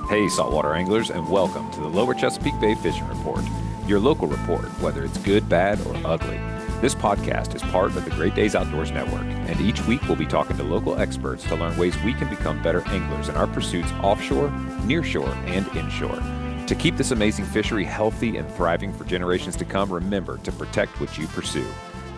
Hey, saltwater anglers, and welcome to the Lower Chesapeake Bay Fishing Report, your local report, whether it's good, bad, or ugly. This podcast is part of the Great Days Outdoors Network, and each week we'll be talking to local experts to learn ways we can become better anglers in our pursuits offshore, nearshore, and inshore. To keep this amazing fishery healthy and thriving for generations to come, remember to protect what you pursue.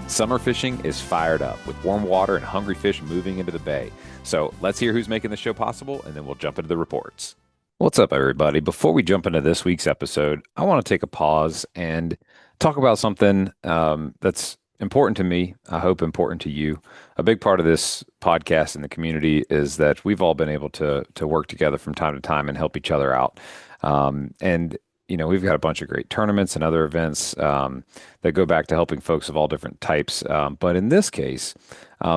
Summer fishing is fired up with warm water and hungry fish moving into the bay. So let's hear who's making the show possible, and then we'll jump into the reports. What's up, everybody? Before we jump into this week's episode, I want to take a pause and talk about something that's important to me. I hope important to you. A big part of this podcast in the community is that we've all been able to work together from time to time and help each other out. And we've got a bunch of great tournaments and other events that go back to helping folks of all different types. But in this case,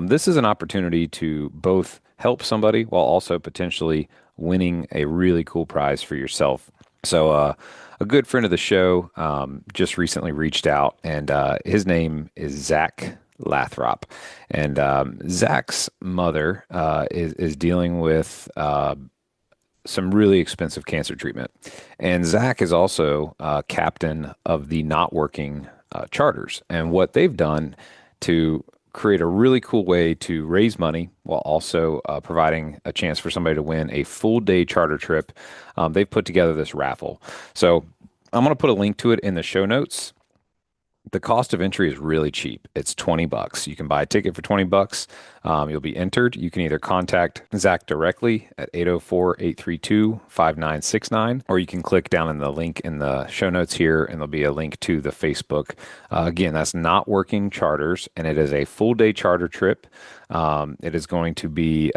this is an opportunity to both help somebody while also potentially winning a really cool prize for yourself. So a good friend of the show just recently reached out, and his name is Zach Lathrop. And Zach's mother is dealing with some really expensive cancer treatment. And Zach is also captain of the Not Working charters. And what they've done to create a really cool way to raise money while also providing a chance for somebody to win a full day charter trip. They've put together this raffle. So I'm going to put a link to it in the show notes. The cost of entry is really cheap. It's $20. You can buy a ticket for $20. You'll be entered. You can either contact Zach directly at 804-832-5969, or you can click down in the link in the show notes here, and there'll be a link to the Facebook. Again, that's Not Working Charters, and it is a full day charter trip. It is going to be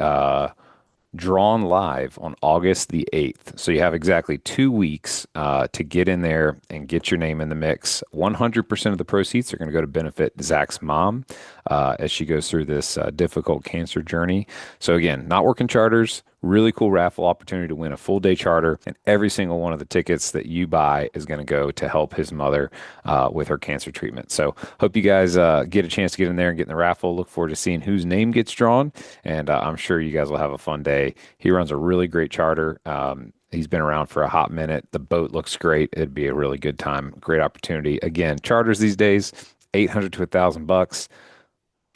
drawn live on August the 8th. So you have exactly 2 weeks to get in there and get your name in the mix. 100% of the proceeds are going to go to benefit Zach's mom as she goes through this difficult cancer journey. So again, Not Working Charters, really cool raffle opportunity to win a full day charter, and every single one of the tickets that you buy is going to go to help his mother with her cancer treatment. So hope you guys get a chance to get in there and get in the raffle. Look forward to seeing whose name gets drawn, and I'm sure you guys will have a fun day. He runs a really great charter. He's been around for a hot minute. The boat looks great. It'd be a really good time. Great opportunity. Again, charters these days, $800 to $1,000,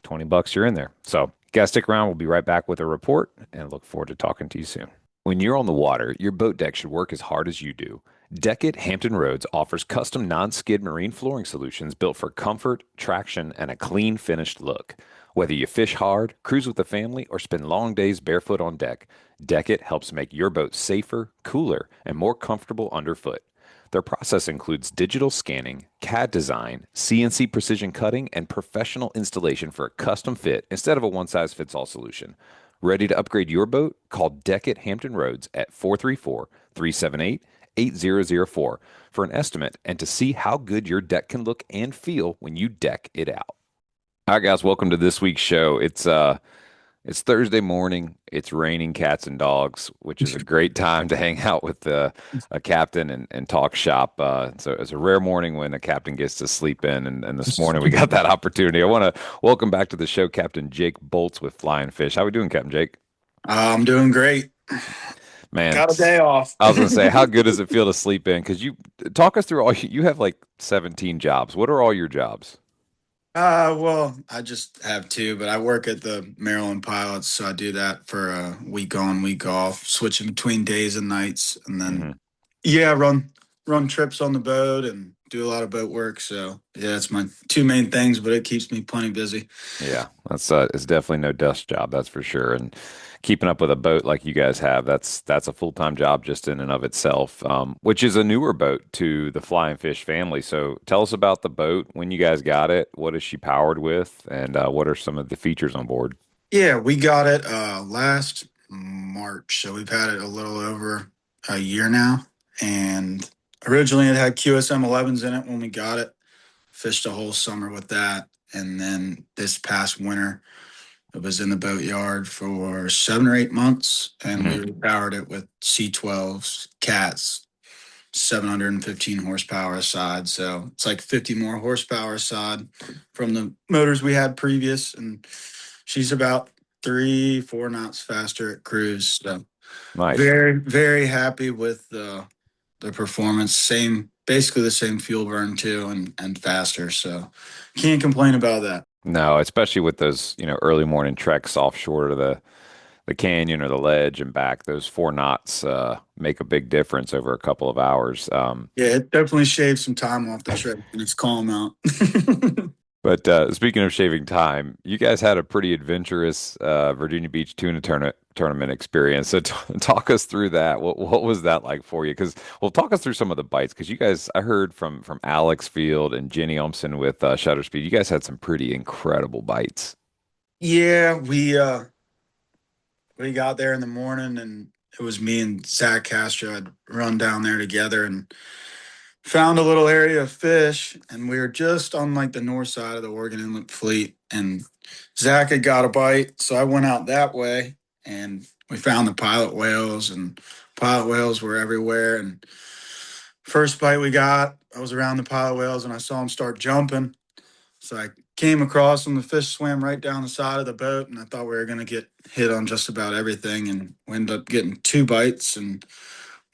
$20, you're in there. So guys, stick around. We'll be right back with a report, and look forward to talking to you soon. When you're on the water, your boat deck should work as hard as you do. Deck It Hampton Roads offers custom non-skid marine flooring solutions built for comfort, traction, and a clean finished look. Whether you fish hard, cruise with the family, or spend long days barefoot on deck, Deck It helps make your boat safer, cooler, and more comfortable underfoot. Their process includes digital scanning, CAD design, CNC precision cutting, and professional installation for a custom fit instead of a one-size-fits-all solution. Ready to upgrade your boat? Call Deck It Hampton Roads at 434-378-8004 for an estimate and to see how good your deck can look and feel when you deck it out. All right, guys, welcome to this week's show. It's Thursday morning. It's raining cats and dogs, which is a great time to hang out with a captain and talk shop. So it's a rare morning when a captain gets to sleep in, and this morning we got that opportunity. I want to welcome back to the show Captain Jake Bolts with Flying Fish. How we doing, Captain Jake? I'm doing great. Man, Got a day off. I was gonna say, how good does it feel to sleep in? Because you talk us through you have like 17 jobs. What are all your jobs? Well, I just have two, but I work at the Maryland Pilots, so I do that for a week on, week off, switching between days and nights, and then Mm-hmm. yeah, run trips on the boat and do a lot of boat work. So yeah, that's my two main things, but it keeps me plenty busy. Yeah, that's it's definitely no dust job, that's for sure. And keeping up with a boat like you guys have, that's a full-time job just in and of itself, which is a newer boat to the Flying Fish family. So tell us about the boat, when you guys got it, what is she powered with, and what are some of the features on board? Yeah, we got it last March, so we've had it a little over a year now, and originally it had QSM 11s in it when we got it. Fished a whole summer with that. And then this past winter, it was in the boatyard for 7 or 8 months, and we Mhm. repowered it with C12s, cats, 715 horsepower aside. So it's like 50 more horsepower aside from the motors we had previous. And she's about 3, 4 knots faster at cruise. So Nice. very, very happy with the performance. Basically the same fuel burn too, and faster. So can't complain about that. No, especially with those, early morning treks offshore to the canyon or the ledge and back, those 4 knots make a big difference over a couple of hours. Yeah, it definitely shaves some time off the trip and it's calm out. But speaking of shaving time, you guys had a pretty adventurous Virginia Beach tuna tournament experience. So talk us through that. What was that like for you? Because well, talk us through some of the bites. Because you guys, I heard from Alex Field and Jenny Olmson with Shutter Speed, you guys had some pretty incredible bites. Yeah, we got there in the morning and it was me and Zach Castro had run down there together and found a little area of fish, and we were just on like the north side of the Oregon Inlet Fleet, and Zach had got a bite, so I went out that way, and we found the pilot whales, and pilot whales were everywhere. And first bite we got, I was around the pilot whales, and I saw them start jumping, so I came across them. The fish swam right down the side of the boat, and I thought we were going to get hit on just about everything, and we ended up getting 2 bites, and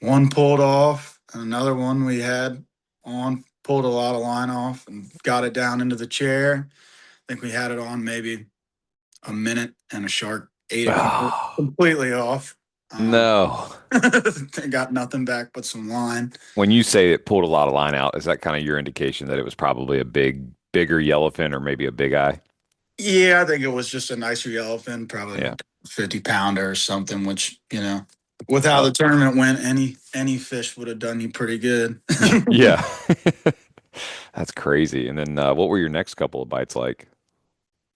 one pulled off, and another one we had on pulled a lot of line off and got it down into the chair. I think we had it on maybe a minute, and a shark ate it Oh, completely off. no. They got nothing back but some line. When you say it pulled a lot of line out, is that kind of your indication that it was probably a bigger yellowfin or maybe a big eye? Yeah, I think it was just a nicer yellowfin, probably Yeah. 50 pounder or something. Which with how Well, the tournament went, any fish would have done you pretty good. yeah. That's crazy. And then what were your next couple of bites like?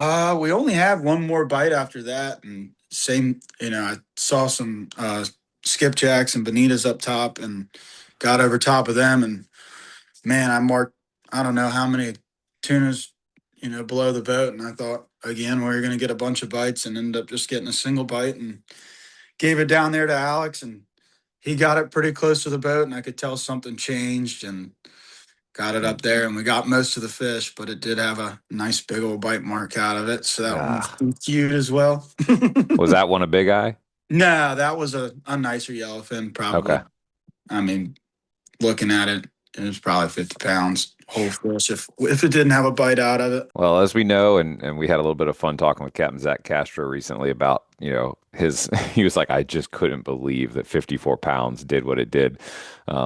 We only had one more bite after that, and same. I saw some skipjacks and bonitas up top, and got over top of them, and man, I marked I don't know how many tunas, below the boat, and I thought again we were going to get a bunch of bites, and ended up just getting a single bite, and gave it down there to Alex, and he got it pretty close to the boat, and I could tell something changed, and got it up there, and we got most of the fish, but it did have a nice big old bite mark out of it. So that one was Ah, cute as well. was that one a big eye? No, that was a nicer yellowfin, probably. Okay. I mean, looking at it, it was probably 50 pounds whole fish if it didn't have a bite out of it. Well, as we know, and we had a little bit of fun talking with Captain Zach Castro recently about, his, he was like, I just couldn't believe that 54 pounds did what it did.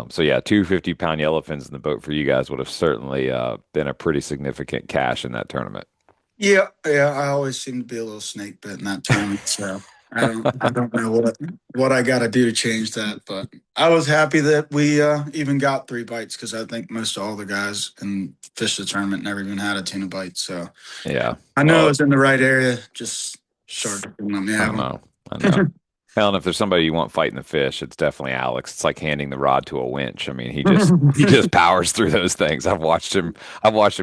So yeah, 250-pound yellowfins in the boat for you guys would have certainly been a pretty significant cash in that tournament. Yeah, yeah. I always seem to be a little snake bit in that tournament, so I don't know what I got to do to change that. But I was happy that we even got 3 bites, because I think most all the guys in fish the tournament never even had a tuna bite. So Yeah. I know I Well, was in the right area. Just shark didn't let me I have them. know. I know. Hell, and if there's somebody you want fighting the fish, it's definitely Alex. It's like handing the rod to a winch. I mean, he just powers through those things. I've watched him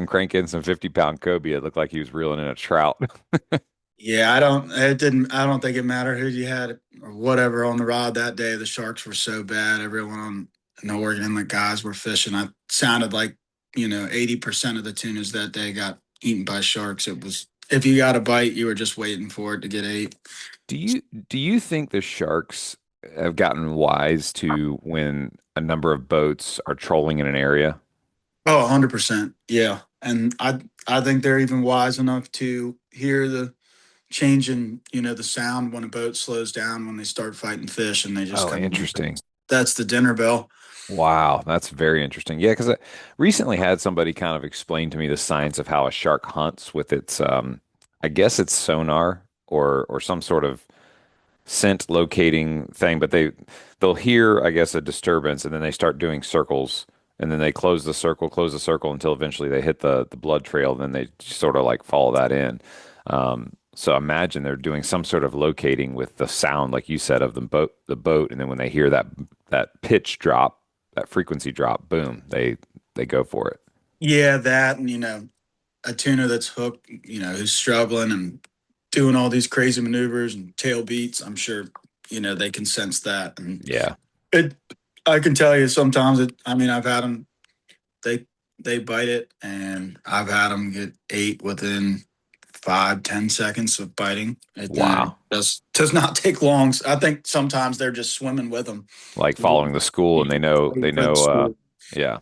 crank in some 50-pound cobia. It looked like he was reeling in a trout. Yeah, I don't. It didn't. I don't think it mattered who you had or whatever on the rod that day. The sharks were so bad. Everyone on in the Oregon Inlet guys were fishing. I sounded like 80% of the tunas that day got eaten by sharks. It was if you got a bite, you were just waiting for it to get ate. Do you do you think the sharks have gotten wise to when a number of boats are trolling in an area? Oh, 100%. Yeah, and I think they're even wise enough to hear the change in the sound when a boat slows down when they start fighting fish, and they just Oh, come. interesting. That's the dinner bell. Wow, that's very interesting. Yeah, because I recently had somebody kind of explain to me the science of how a shark hunts with its, I guess it's sonar or some sort of scent locating thing, but they'll hear, I guess, a disturbance, and then they start doing circles, and then they close the circle until eventually they hit the blood trail, and then they sort of like follow that in. So imagine they're doing some sort of locating with the sound, like you said, of the boat, and then when they hear that pitch drop, that frequency drop, boom, they go for it. Yeah, that, and a tuna that's hooked, who's struggling and doing all these crazy maneuvers and tail beats. I'm sure they can sense that, and Yeah. it. I can tell you sometimes it. I mean, I've had them. They they bite it, and I've had them get ate within 5, 10 seconds of biting. It Wow. does not take long. I think sometimes they're just swimming with them. Like following the school, and they For the know school. yeah.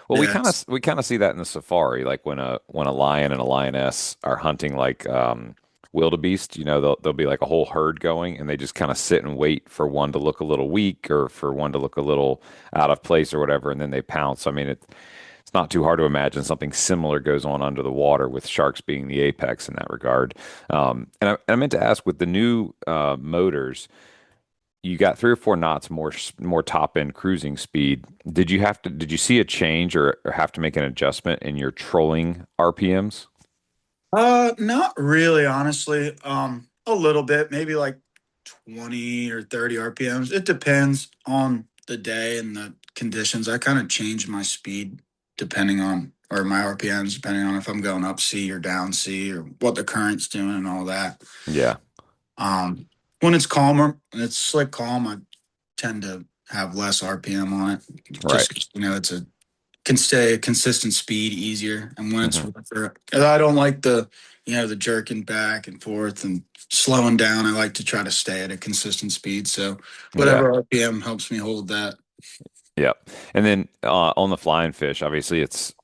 Well, Yeah. we kind of see that in the safari, like when a lion and a lioness are hunting like wildebeest, there'll be like a whole herd going, and they just kind of sit and wait for one to look a little weak or for one to look a little out of place or whatever, and then they pounce. I mean, it's not too hard to imagine something similar goes on under the water, with sharks being the apex in that regard. And I meant to ask, with the new motors, you got 3 or 4 knots more top end cruising speed. Did you see a change, or have to make an adjustment in your trolling RPMs? Not really, honestly. A little bit, maybe like 20 or 30 RPMs. It depends on the day and the conditions. I kind of change my speed depending on, or my RPMs, depending on if I'm going up sea or down sea or what the current's doing and all that. Yeah, Um, when it's calmer and it's slick calm, I tend to have less RPM on it. right. Just, it's can stay a consistent speed easier. And when it's Hmm. rougher, 'cause I don't like the jerking back and forth and slowing down. I like to try to stay at a consistent speed. So Yeah, whatever RPM helps me hold that. yeah. And then on the flying fish, obviously it's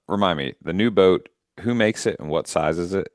remind me, the new boat, who makes it and what size is it?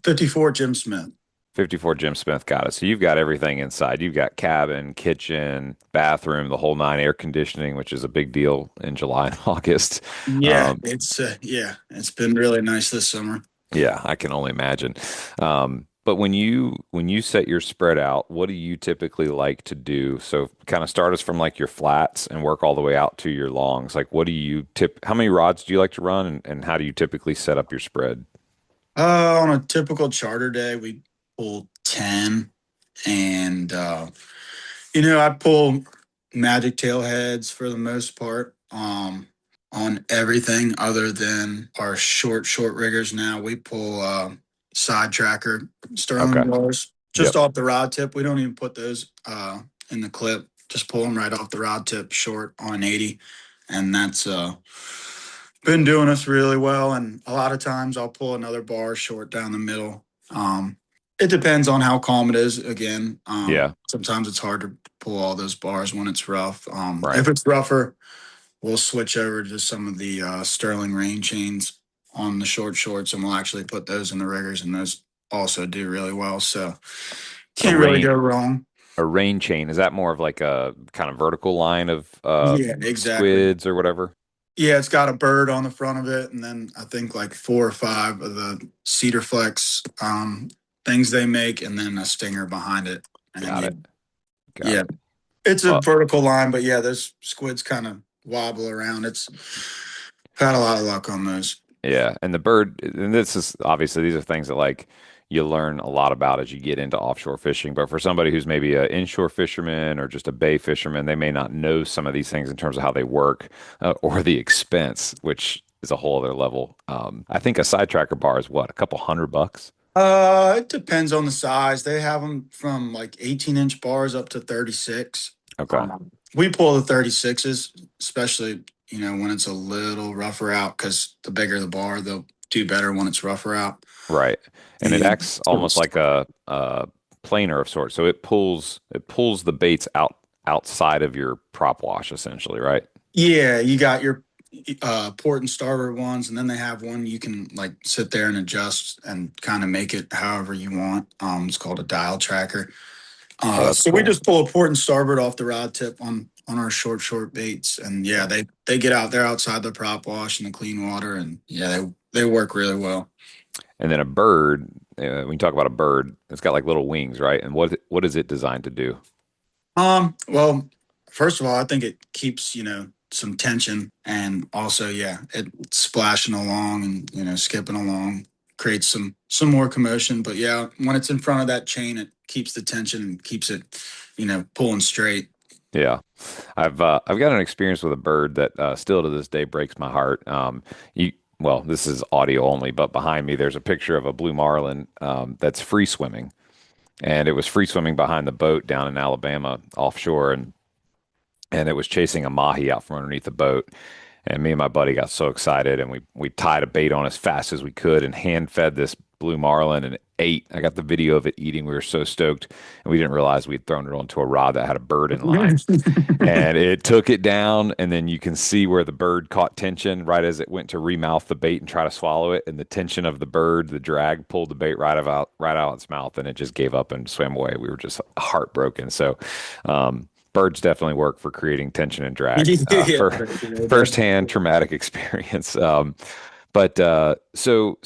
54 Jim Smith. 54 Jim Smith got it. So you've got everything inside. You've got cabin, kitchen, bathroom, the whole nine, air conditioning, which is a big deal in July and August. Yeah, Um, it's been really nice this summer. yeah, I can only imagine. But when you set your spread out, what do you typically like to do? So kind of start us from like your flats and work all the way out to your longs. Like what do you how many rods do you like to run, and how do you typically set up your spread? On a typical charter day, we pull 10 and I pull magic tail heads for the most part. On everything other than our short riggers now, we pull side tracker Okay. Sterling bars just Yep. off the rod tip. We don't even put those in the clip. Just pull them right off the rod tip short on an 80. And that's been doing us really well. And a lot of times I'll pull another bar short down the middle. Um, it depends on how calm it is. Again, Yeah. sometimes it's hard to pull all those bars when it's rough. Right. If it's rougher, we'll switch over to some of the Sterling rain chains on the shorts, and we'll actually put those in the riggers, and those also do really well. So A can't really rain go wrong. a rain chain, is that more of like a kind of vertical line of Yeah, exactly. squids or whatever? Yeah, it's got a bird on the front of it, and then I think like 4 or 5 of the cedar flex things they make, and then a stinger behind it. And Got yeah, it. Got yeah, it. it's a Well, vertical line, but yeah, those squids kind of wobble around. It's had a lot of luck on those. yeah, and the bird, and this is obviously, these are things that like you learn a lot about as you get into offshore fishing. But for somebody who's maybe an inshore fisherman or just a bay fisherman, they may not know some of these things in terms of how they work, or the expense, which is a whole other level. I think a side tracker bar is what, a couple $100? It depends on the size. They have them from like 18-inch bars up to 36. Okay, We pull the 36s, especially, when it's a little rougher out, because the bigger the bar, they'll do better when it's rougher out. right, and it And acts almost like a planer of sorts. So it pulls the baits outside of your prop wash essentially, right? yeah, you got your port and starboard ones, and then they have one you can like sit there and adjust and kind of make it however you want. It's called a dial tracker. Oh, that's So we cool. just pull a port and starboard off the rod tip on our short baits, and yeah, Yeah. they get out there outside the prop wash in the clean water, and yeah, they work really well. And then a bird, when you talk about a bird, it's got like little wings, right? And what is it designed to do? Well, first of all, I think it keeps some tension, and also yeah, it splashing along and skipping along creates some more commotion. But yeah, when it's in front of that chain, it keeps the tension and keeps it pulling straight. Yeah, I've got an experience with a bird that still to this day breaks my heart. Well, this is audio only, but behind me there's a picture of a blue marlin that's free swimming, and it was free swimming behind the boat down in Alabama offshore, and it was chasing a mahi out from underneath the boat. And me and my buddy got so excited, and we tied a bait on as fast as we could and hand fed this blue marlin and it ate. I got the video of it eating. We were so stoked, and we didn't realize we'd thrown it onto a rod that had a bird in line. And it took it down, and then you can see where the bird caught tension right as it went to remouth the bait and try to swallow it. And the tension of the bird, the drag, pulled the bait right out its mouth, and it just gave up and swam away. We were just heartbroken. So, birds definitely work for creating tension and drag. Yeah, For firsthand traumatic experience. So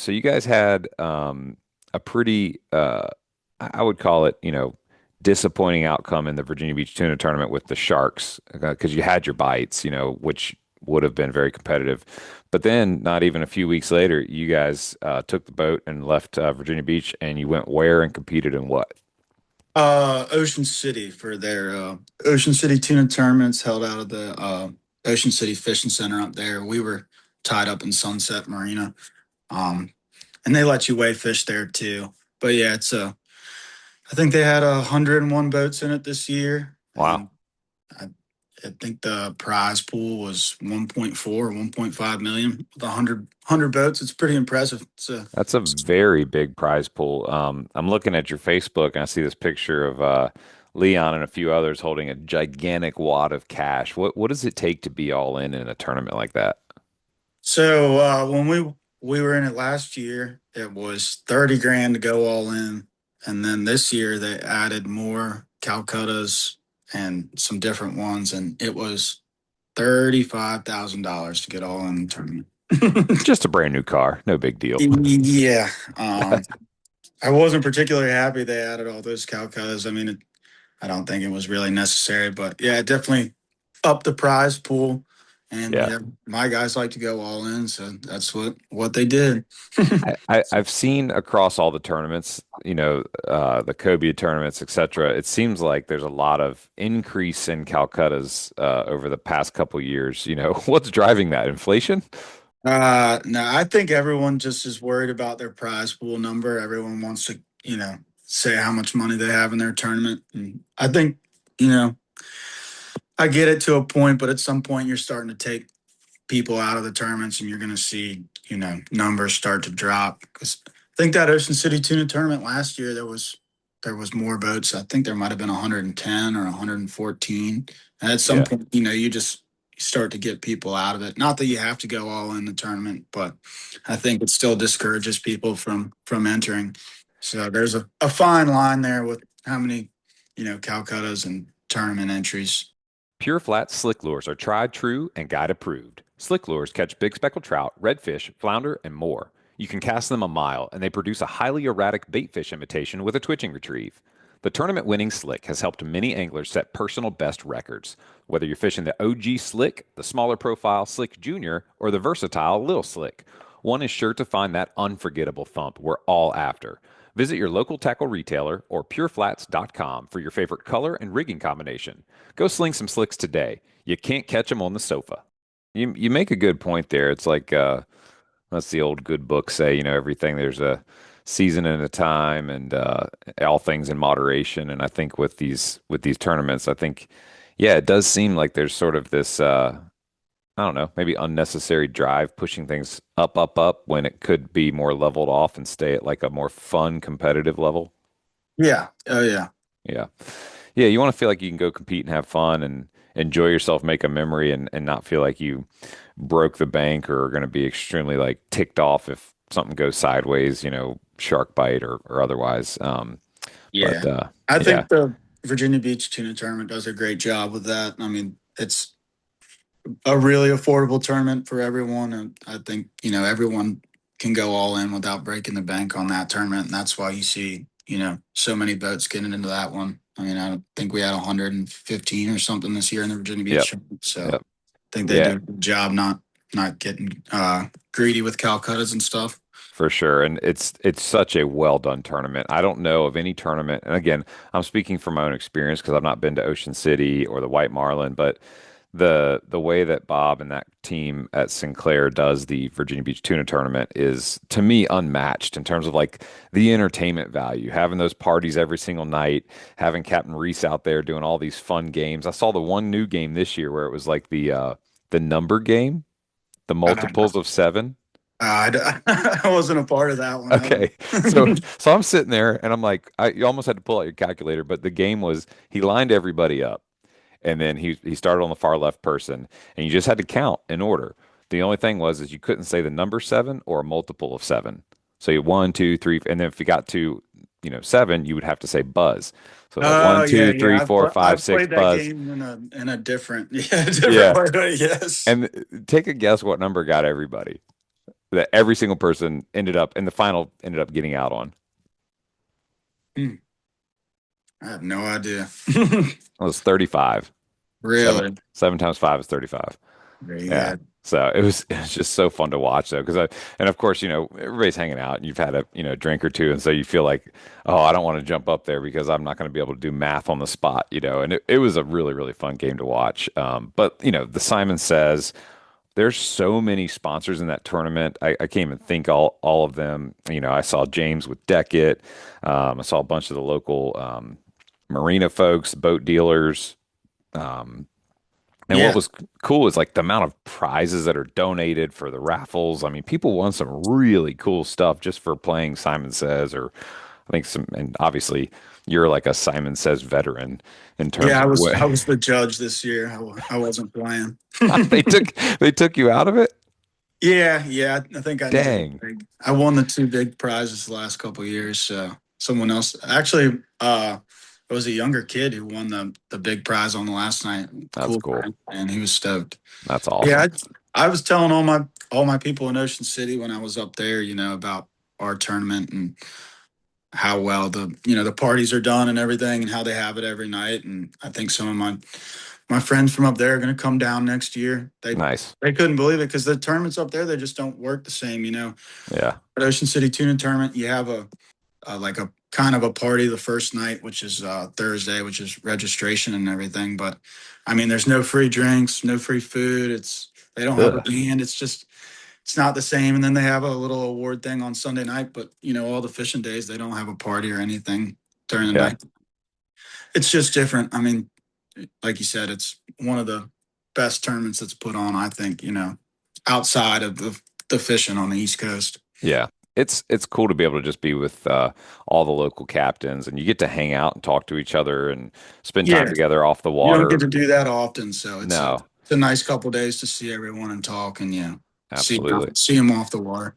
you guys had a pretty, I would call it, disappointing outcome in the Virginia Beach Tuna tournament with the Sharks because you had your bites, which would have been very competitive. But then, not even a few weeks later, you guys took the boat and left Virginia Beach, and you went where and competed in what? Ocean City for their Ocean City tuna tournaments held out of the Ocean City Fishing Center up there. We were tied up in Sunset Marina, um, and they let you weigh fish there too. But yeah, I think they had 101 boats in it this year, Wow. and I, I think the prize pool was 1.4, 1.5 million with 100 boats. It's pretty impressive. That's a very big prize pool. I'm looking at your Facebook and I see this picture of Leon and a few others holding a gigantic wad of cash. What does it take to be all in a tournament like that? When we were in it last year, it was 30 grand to go all in, and then this year they added more Calcuttas and some different ones, and it was $35,000 to get all in the tournament. Just a brand new car, no big deal. Yeah, I wasn't particularly happy they added all those Calcuttas. I mean, I don't think it was really necessary, but yeah, it definitely upped the prize pool. And Yeah. yeah, my guys like to go all in, so that's what they did. I've seen across all the tournaments, the Cobia tournaments, etc. It seems like there's a lot of increase in Calcuttas over the past couple years. What's driving that? Inflation? No, I think everyone just is worried about their prize pool number. Everyone wants to, say how much money they have in their tournament. And I think, you know, I get it to a point, but at some point you're starting to take people out of the tournaments and you're going to see, numbers start to drop. Because I think that Ocean City Tuna tournament last year, there was more boats. I think there might have been 110 or 114. And at some Yeah. point, you start to get people out of it. Not that you have to go all in the tournament, but I think it still discourages people from entering. So there's a fine line there with how many, Calcuttas and tournament entries. Pure flat slick lures are tried, true, and guide approved. Slick lures catch big speckled trout, redfish, flounder, and more. You can cast them a mile, and they produce a highly erratic bait fish imitation with a twitching retrieve. The tournament winning slick has helped many anglers set personal best records. Whether you're fishing the OG slick, the smaller profile slick junior, or the versatile lil slick, one is sure to find that unforgettable thump we're all after. Visit your local tackle retailer or pureflats.com for your favorite color and rigging combination. Go sling some slicks today. You can't catch them on the sofa. You make a good point there. It's like that's the old good book say, everything there's a season and a time and all things in moderation. And I think with these tournaments, I think yeah, it does seem like there's sort of this I don't know, maybe unnecessary drive pushing things up, up, up when it could be more leveled off and stay at like a more fun competitive level. Yeah. Oh yeah. Yeah. Yeah, you want to feel like you can go compete and have fun and enjoy yourself, make a memory and not feel like you broke the bank or are going to be extremely like ticked off if something goes sideways, shark bite or otherwise. Yeah. But I yeah, think the Virginia Beach Tuna Tournament does a great job with that. I mean, it's a really affordable tournament for everyone. And I think, everyone can go all in without breaking the bank on that tournament. And that's why you see, so many boats getting into that one. I mean, I think we had 115 or something this year in the Virginia yep, Beach tournament. So I yep. think they Yeah, do a good job not getting greedy with Calcuttas and stuff. for sure. And it's such a well done tournament. I don't know of any tournament, and again, I'm speaking from my own experience because I've not been to Ocean City or the White Marlin, but the way that Bob and that team at Sinclair does the Virginia Beach Tuna Tournament is to me unmatched in terms of like the entertainment value. Having those parties every single night, having Captain Reese out there doing all these fun games. I saw the one new game this year where it was like the number game, the I don't know. multiples of seven. I wasn't a part of that one. Okay. So I'm sitting there and I'm like, you almost had to pull out your calculator, but the game was he lined everybody up and then he started on the far left person and you just had to count in order. The only thing was is you couldn't say the number seven or a multiple of seven. So you one, two, three, and then if you got to, seven, you would have to say buzz. So like Oh one, yeah, two, yeah. three, four, five, I've six, played that buzz. game in a different yeah different Yeah. way. Yes. And take a guess what number got everybody that every single person ended up in the final ended up getting out on. Hmm, I have no idea. It was 35. Seven Really? seven times five is 35. Very Yeah. good. So it was just so fun to watch though, and of course, everybody's hanging out and you've had a drink or two. And so you feel like, oh, I don't want to jump up there because I'm not going to be able to do math on the spot. And it was a really, really fun game to watch. But the Simon Says, there's so many sponsors in that tournament. I can't even think all of them. I saw James with Deck It. I saw a bunch of the local marina folks, boat dealers. Um, and what Yeah. was cool is like the amount of prizes that are donated for the raffles. I mean, people won some really cool stuff just for playing Simon Says, or I think and obviously you're like a Simon Says veteran in terms Yeah, of what I was the judge this year. I wasn't playing. they took you out of it. Yeah, yeah. I think I needed Dang, a big. I won the two big prizes the last couple of years. So someone else actually, it was a younger kid who won the big prize on the last night. that's Cool cool. guy, and he was stoked. That's Yeah, awesome. I was telling all my people in Ocean City when I was up there, about our tournament and how well the parties are done and everything and how they have it every night. And I think some of my friends from up there are going to come down next year. Nice. They couldn't believe it because the tournaments up there, they just don't work the same. Yeah. At Ocean City Tuna Tournament, you have like a kind of a party the first night, which is Thursday, which is registration and everything. But I mean, there's no free drinks, no free food. They don't have a Ugh. band. It's not the same. And then they have a little award thing on Sunday night. But all the fishing days, they don't have a party or anything during the Yeah. night. It's just different. I mean, like you said, it's one of the best tournaments that's put on, I think, outside of the fishing on the East Coast. Yeah. It's cool to be able to just be with all the local captains and you get to hang out and talk to each other and spend time Yeah, together off the you don't water. get to do that often, so No, it's a nice couple of days to see everyone and talk and see absolutely. see them off the water.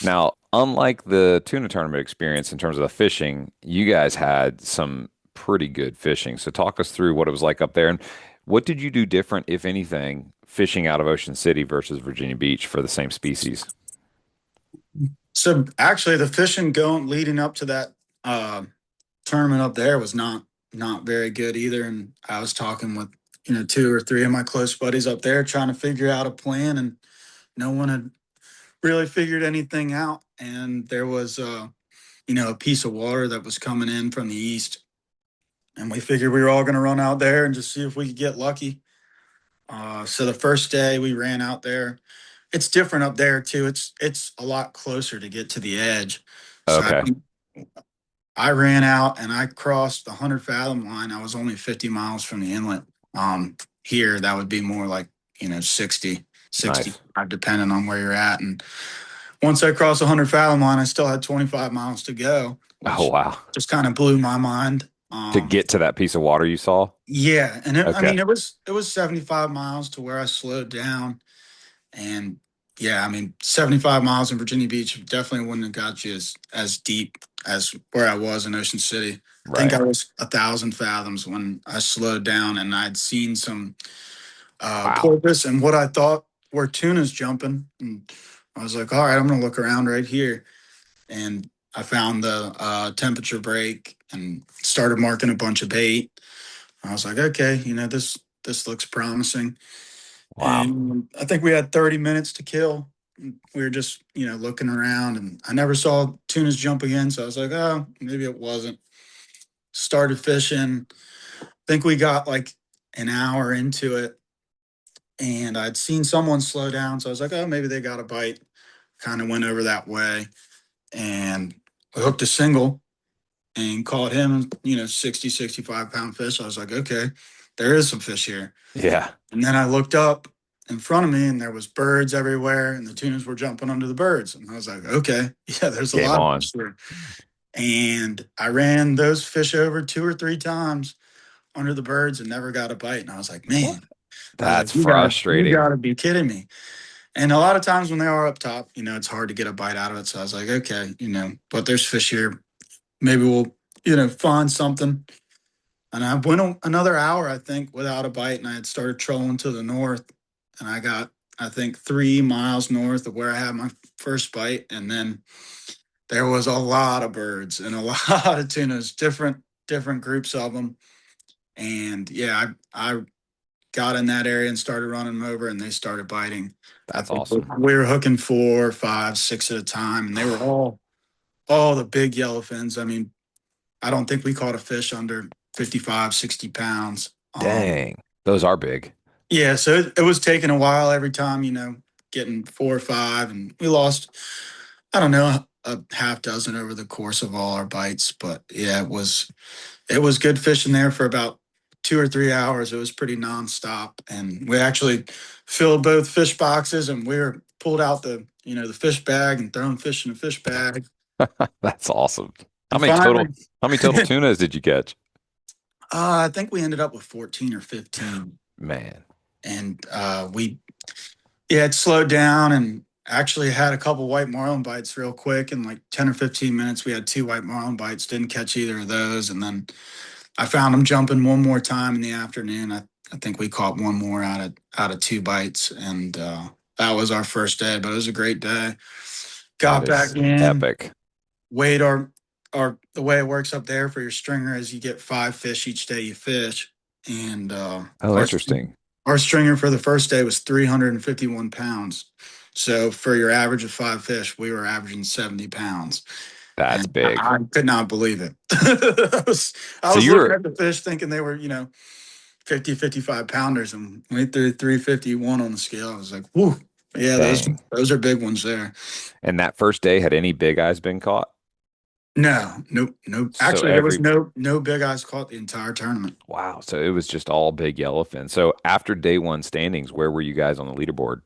Now, unlike the tuna tournament experience in terms of the fishing, you guys had some pretty good fishing. So talk us through what it was like up there and what did you do different, if anything, fishing out of Ocean City versus Virginia Beach for the same species? So actually, the fishing going leading up to that uh, tournament up there was not very good either. And I was talking with two or three of my close buddies up there trying to figure out a plan, and no one had really figured anything out. And there was a piece of water that was coming in from the east, and we figured we were all going to run out there and just see if we could get lucky. So the first day we ran out there, it's different up there too. It's a lot closer to get to the edge. So Okay, I ran out and I crossed the 100 fathom line. I was only 50 miles from the inlet. Here that would be more like 60, nice. 65, depending on where you're at. And once I crossed the 100 fathom line, I still had 25 miles to go, Oh, which wow. just kind of blew my mind. To get to that piece of water you saw? Yeah, and I Okay, mean it was 75 miles to where I slowed down, and yeah, I mean 75 miles in Virginia Beach definitely wouldn't have got you as deep as where I was in Ocean City. I think right. I was 1,000 fathoms when I slowed down, and I'd seen some Wow. porpoise and what I thought were tunas jumping, and I was like, all right, I'm gonna look around right here, and I found the temperature break and started marking a bunch of bait. I was like, okay, this looks promising. Wow. And I think we had 30 minutes to kill. We were just, looking around, and I never saw tunas jump again. So I was like, oh, maybe it wasn't. Started fishing. I think we got like an hour into it, and I'd seen someone slow down. So I was like, oh, maybe they got a bite. Kind of went over that way, and I hooked a single and caught him, 60, 65 pound fish. I was like, okay, there is some fish here. Yeah. And then I looked up in front of me, and there was birds everywhere, and the tunas were jumping under the birds. And I was like, okay, yeah, there's a Game lot of on. fish here. And I ran those fish over 2 or 3 times under the birds and never got a bite. And I was like, What? man, I was like, That's you frustrating. gotta be kidding me. And a lot of times when they are up top, it's hard to get a bite out of it. So I was like, okay, but there's fish here. Maybe we'll, find something. And I went another hour, I think, without a bite. And I had started trolling to the north. And I got, I think, 3 miles north of where I had my first bite. And then there was a lot of birds and a lot of tunas, different groups of them. And yeah, I got in that area and started running them over, and they started biting. I That's think awesome. we were hooking 4, 5, 6 at a time, and they were all the big yellowfins. I mean, I don't think we caught a fish under 55, 60 pounds. Dang. Those are big. Yeah, so it was taking a while every time, getting 4 or 5, and we lost, I don't know, a half dozen over the course of all our bites. But yeah, it was good fishing there for about 2 or 3 hours. It was pretty nonstop, and we actually filled both fish boxes, and we were pulled out the fish bag and throwing fish in the fish bag. That's awesome. How And many total finally, how many total tunas did you catch? I think we ended up with 14 or 15, Man, and we yeah, it slowed down and actually had a couple white marlin bites real quick in like 10 or 15 minutes. We had 2 white marlin bites, didn't catch either of those, and then I found them jumping one more time in the afternoon. I think we caught one more out of 2 bites, and that was our first day. But it was a great day. that Got back is in, epic. weighed our the way it works up there for your stringer is you get 5 fish each day you fish, and Oh, interesting. our stringer for the first day was 351 pounds. So for your average of 5 fish, we were averaging 70 pounds. That's And big. I could not believe it. I So was you looking were at the fish thinking they were, 50, 55 pounders, and we threw 351 on the scale. I was like, whoo, yeah, those dang. those are big ones there. And that first day, had any big eyes been caught? No, nope, nope. So Actually, there was every no big eyes caught the entire tournament. wow. So it was just all big yellowfin. So after day one standings, where were you guys on the leaderboard?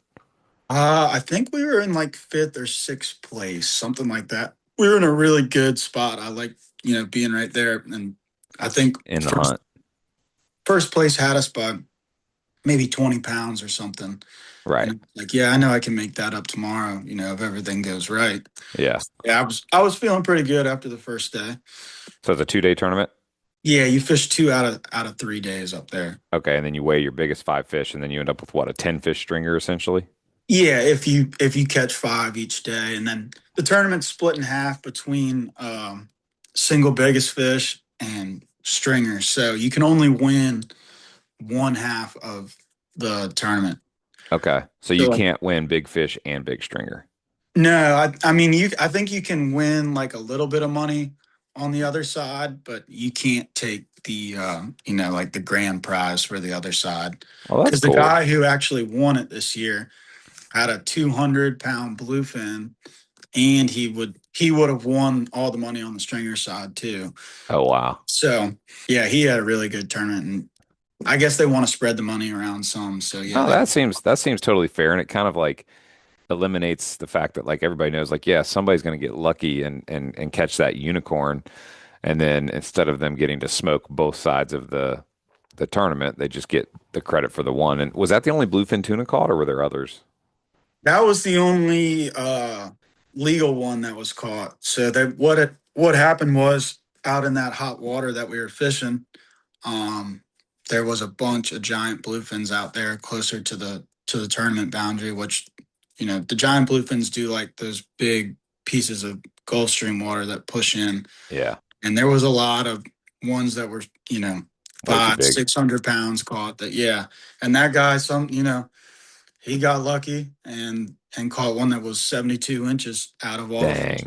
I think we were in like fifth or sixth place, something like that. We were in a really good spot. I like, being right there. And I Just think in the first hunt. first place had us by maybe 20 pounds or something. Right. And like, yeah, I know I can make that up tomorrow, if everything goes right. Yeah. Yeah, I was feeling pretty good after the first day. So it's a 2 day tournament. Yeah, you fish 2 out of 3 days up there. Okay. And then you weigh your biggest 5 fish, and then you end up with what, a 10 fish stringer essentially? Yeah, if you catch 5 each day, and then the tournament's split in half between single biggest fish and stringers, so you can only win one half of the tournament. Okay. So So you like, can't win big fish and big stringer. no, I mean I think you can win like a little bit of money on the other side, but you can't take the like the grand prize for the other side, Oh, that's because the cool. guy who actually won it this year had a 200-pound bluefin, and he would have won all the money on the stringer side too. Oh, wow. So yeah, he had a really good tournament, and I guess they want to spread the money around some. So yeah, No, that seems totally fair, and it kind of like eliminates the fact that like everybody knows like yeah, somebody's going to get lucky and catch that unicorn, and then instead of them getting to smoke both sides of the tournament, they just get the credit for the one. And was that the only bluefin tuna caught, or were there others? that was the only legal one that was caught. So that what happened was, out in that hot water that we were fishing, um, there was a bunch of giant bluefins out there closer to the tournament boundary, which the giant bluefins do like those big pieces of Gulf Stream water that push in, Yeah, and there was a lot of ones that were way too five, big. 600 pounds caught. That yeah, and that guy he got lucky and caught one that was 72 inches out of all the fish,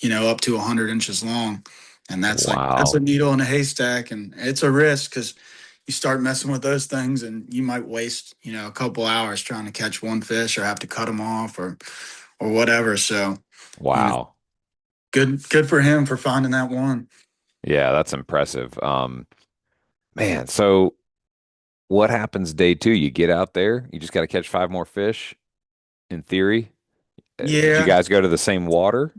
Dang. up to 100 inches long. And that's a Wow. needle in a haystack, and it's a risk because you start messing with those things and you might waste, a couple hours trying to catch one fish or have to cut them off or whatever. So, you know, Wow. good for him for finding that one. Yeah, that's impressive. Man, so what happens day two? You get out there, you just got to catch five more fish in theory. Did you Yeah. guys go to the same water?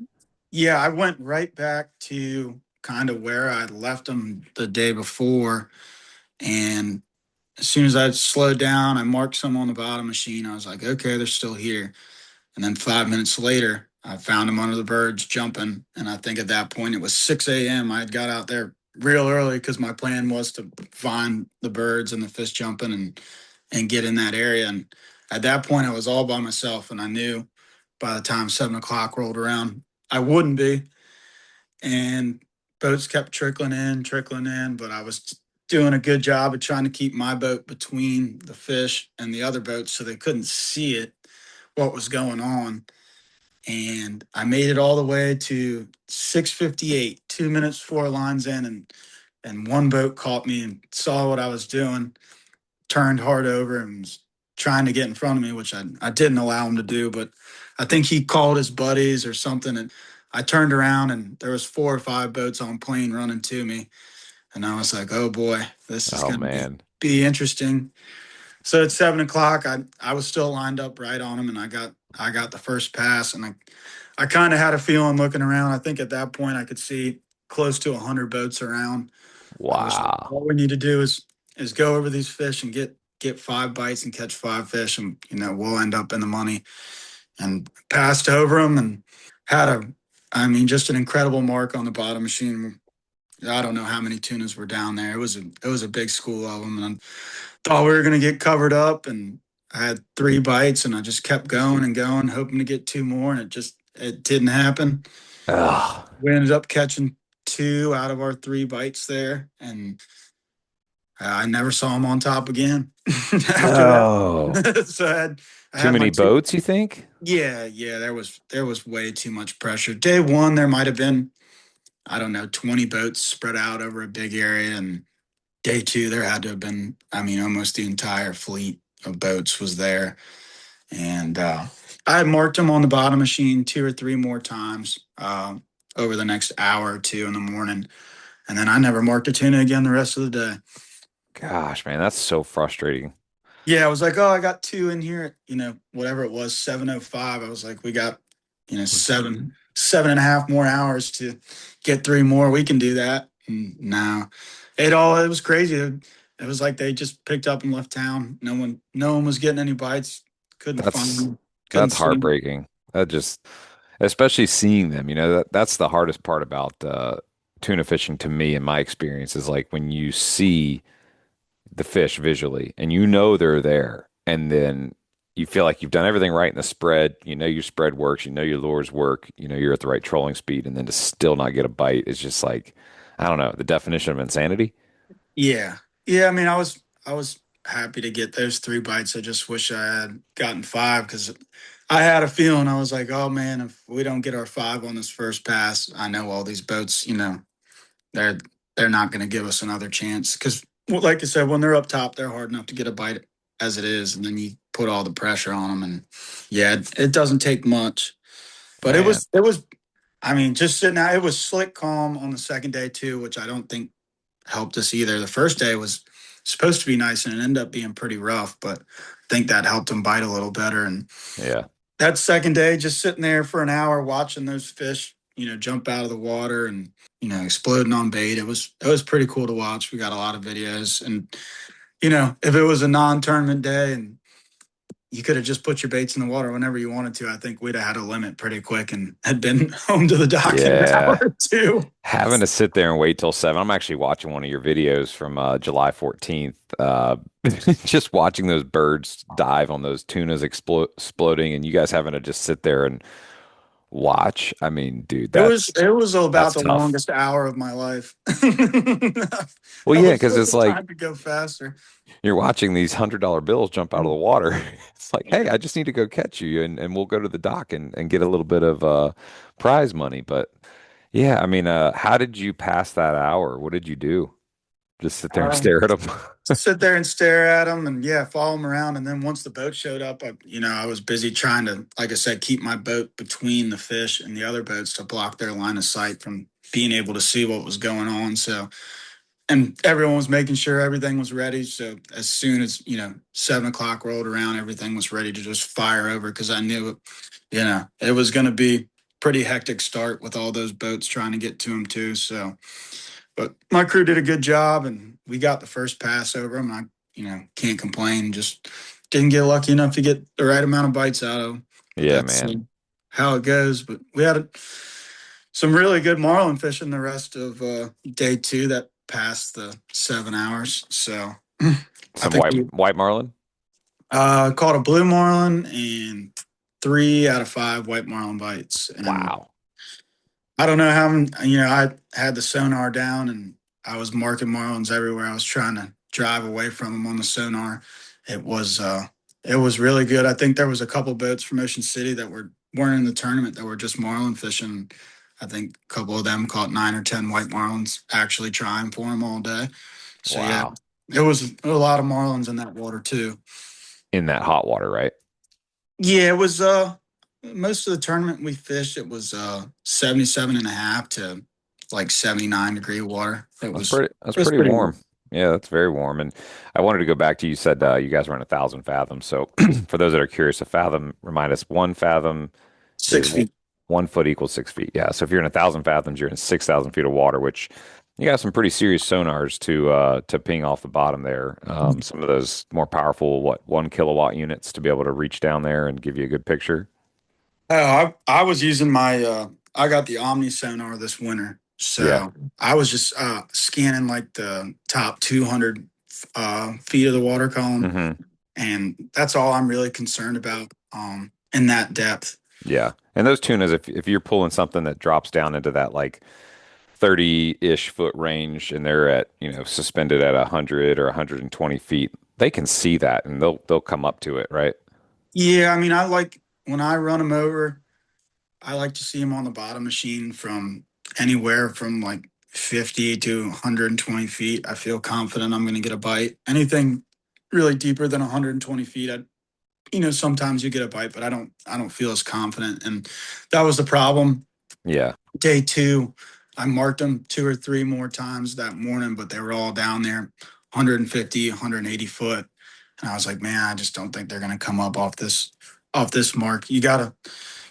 Yeah, I went right back to kind of where I left them the day before. And as soon as I slowed down, I marked some on the bottom machine. I was like, okay, they're still here. And then 5 minutes later, I found them under the birds jumping. And I think at that point it was 6 a.m. I had got out there real early because my plan was to find the birds and the fish jumping and get in that area. And at that point, I was all by myself, and I knew by the time 7 o'clock rolled around, I wouldn't be. And boats kept trickling in, but I was doing a good job of trying to keep my boat between the fish and the other boats so they couldn't see it, what was going on. And I made it all the way to 6:58, 2 minutes before lines in, and one boat caught me and saw what I was doing, turned hard over and was trying to get in front of me, which I didn't allow him to do. But I think he called his buddies or something. And I turned around and there was 4 or 5 boats on plane running to me. And I was like, oh boy, this is Oh going to man. be interesting. So at 7 o'clock, I was still lined up right on him, and I got the first pass, and I kind of had a feeling looking around. I think at that point I could see close to 100 boats around. I was like, Wow. all we need to do is go over these fish and get 5 bites and catch 5 fish, and we'll end up in the money. And passed over them and had just an incredible mark on the bottom machine. I don't know how many tunas were down there. It was a big school of them, and I thought we were gonna get covered up. And I had 3 bites, and I just kept going and going, hoping to get 2 more, and it didn't happen. Ugh. We ended up catching 2 out of our 3 bites there, and I never saw him on top again after No. that. So I Too had my many two. boats, you think? Yeah, yeah. There was way too much pressure. Day one, there might have been, I don't know, 20 boats spread out over a big area, and day two, there had to have been, almost the entire fleet of boats was there. And I had marked them on the bottom machine 2 or 3 more times over the next hour or two in the morning. And then I never marked a tuna again the rest of the day. Gosh, man, that's so frustrating. Yeah, I was like, oh, I got 2 in here at, whatever it was, 7:05. I was like, we got, seven and a half more hours to get 3 more. We can do that. And no, it was crazy. It was like they just picked up and left town. No one was getting any bites. Couldn't find That's them. Couldn't that's see them. heartbreaking. That just, especially seeing them, that's the hardest part about tuna fishing to me in my experience is like when you see the fish visually and they're there and then you feel like you've done everything right in the spread, your spread works, your lures work, you're at the right trolling speed and then to still not get a bite is just like, I don't know, the definition of insanity. Yeah. Yeah. I was happy to get those 3 bites. I just wish I had gotten 5 because I had a feeling. I was like, oh man, if we don't get our 5 on this first pass, I know all these boats, they're they're not going to give us another chance because, well, like I said, when they're up top, they're hard enough to get a bite as it is, and then you put all the pressure on them, and yeah, it doesn't take much. But it Man, was it was, just sitting out. It was slick calm on the second day too, which I don't think helped us either. The first day was supposed to be nice, and it ended up being pretty rough, but I think that helped them bite a little better. And yeah. that second day, just sitting there for an hour watching those fish, jump out of the water and exploding on bait. It was pretty cool to watch. We got a lot of videos, and if it was a non-tournament day and you could have just put your baits in the water whenever you wanted to, I think we'd have had a limit pretty quick and had been home to the dock in an hour Yeah. or two. Having to sit there and wait till 7. I'm actually watching one of your videos from July 14th. Just watching those birds dive on those tunas exploding and you guys having to just sit there and watch. I mean, dude, It was about that's the tough. longest hour of my life. Well, I yeah, wish because there it's was like time to go faster. you're watching these $100 bills jump out of the water. It's like, hey, I just need to go catch you and we'll go to the dock and get a little bit of prize money. But yeah, I mean, how did you pass that hour? What did you do? Just sit there and Um, stare at them? Sit there and stare at them and yeah, follow them around. And then once the boat showed up, I was busy trying to, like I said, keep my boat between the fish and the other boats to block their line of sight from being able to see what was going on. So and everyone was making sure everything was ready. So as soon as 7 o'clock rolled around, everything was ready to just fire over because I knew it was going to be pretty hectic start with all those boats trying to get to them too. So, but my crew did a good job, and we got the first pass over them. I can't complain. Just didn't get lucky enough to get the right amount of bites out of them. But Yeah, that's man. how it goes. But we had some really good marlin fishing the rest of day two that passed the 7 hours. So I Some think we white marlin. caught a blue marlin and 3 out of 5 white marlin bites. And Wow. I don't know how, I had the sonar down and I was marking marlins everywhere. I was trying to drive away from them on the sonar. It was, uh, it was really good. I think there was a couple boats from Ocean City that weren't in the tournament that were just marlin fishing. I think a couple of them caught 9 or 10 white marlins actually trying for them all day. So yeah, Wow. it was a lot of marlins in that water too. In that hot water, right? Yeah, it was most of the tournament we fished it was 77 and a half to like 79-degree water. It was That's it was pretty pretty warm. warm. Yeah, that's very warm. And I wanted to go back to you said you guys were in 1,000 fathoms. So for those that are curious, a fathom, remind us, 1 fathom is 6 feet. 1 foot equals 6 feet. Yeah. So if you're in 1,000 fathoms, you're in 6,000 feet of water, which you got some pretty serious sonars to ping off the bottom there. Some of those more powerful, 1 kilowatt units to be able to reach down there and give you a good picture. Oh, I was using my I got the Omni sonar this winter. Yeah. So I was just scanning like the top 200 feet of the water column, Hmm. and that's all I'm really concerned about in that depth. Yeah. And those tunas, if you're pulling something that drops down into that like 30-ish foot range and they're at, suspended at 100 or 120 feet, they can see that and they'll come up to it, right? Yeah, I mean, I like when I run them over. I like to see them on the bottom machine from anywhere from like 50 to 120 feet. I feel confident I'm going to get a bite. Anything really deeper than 120 feet, sometimes you get a bite, but I don't feel as confident. And that was the problem. Yeah. Day two, I marked them 2 or 3 more times that morning, but they were all down there 150, 180 foot. And I was like, man, I just don't think they're going to come up off this mark. You got to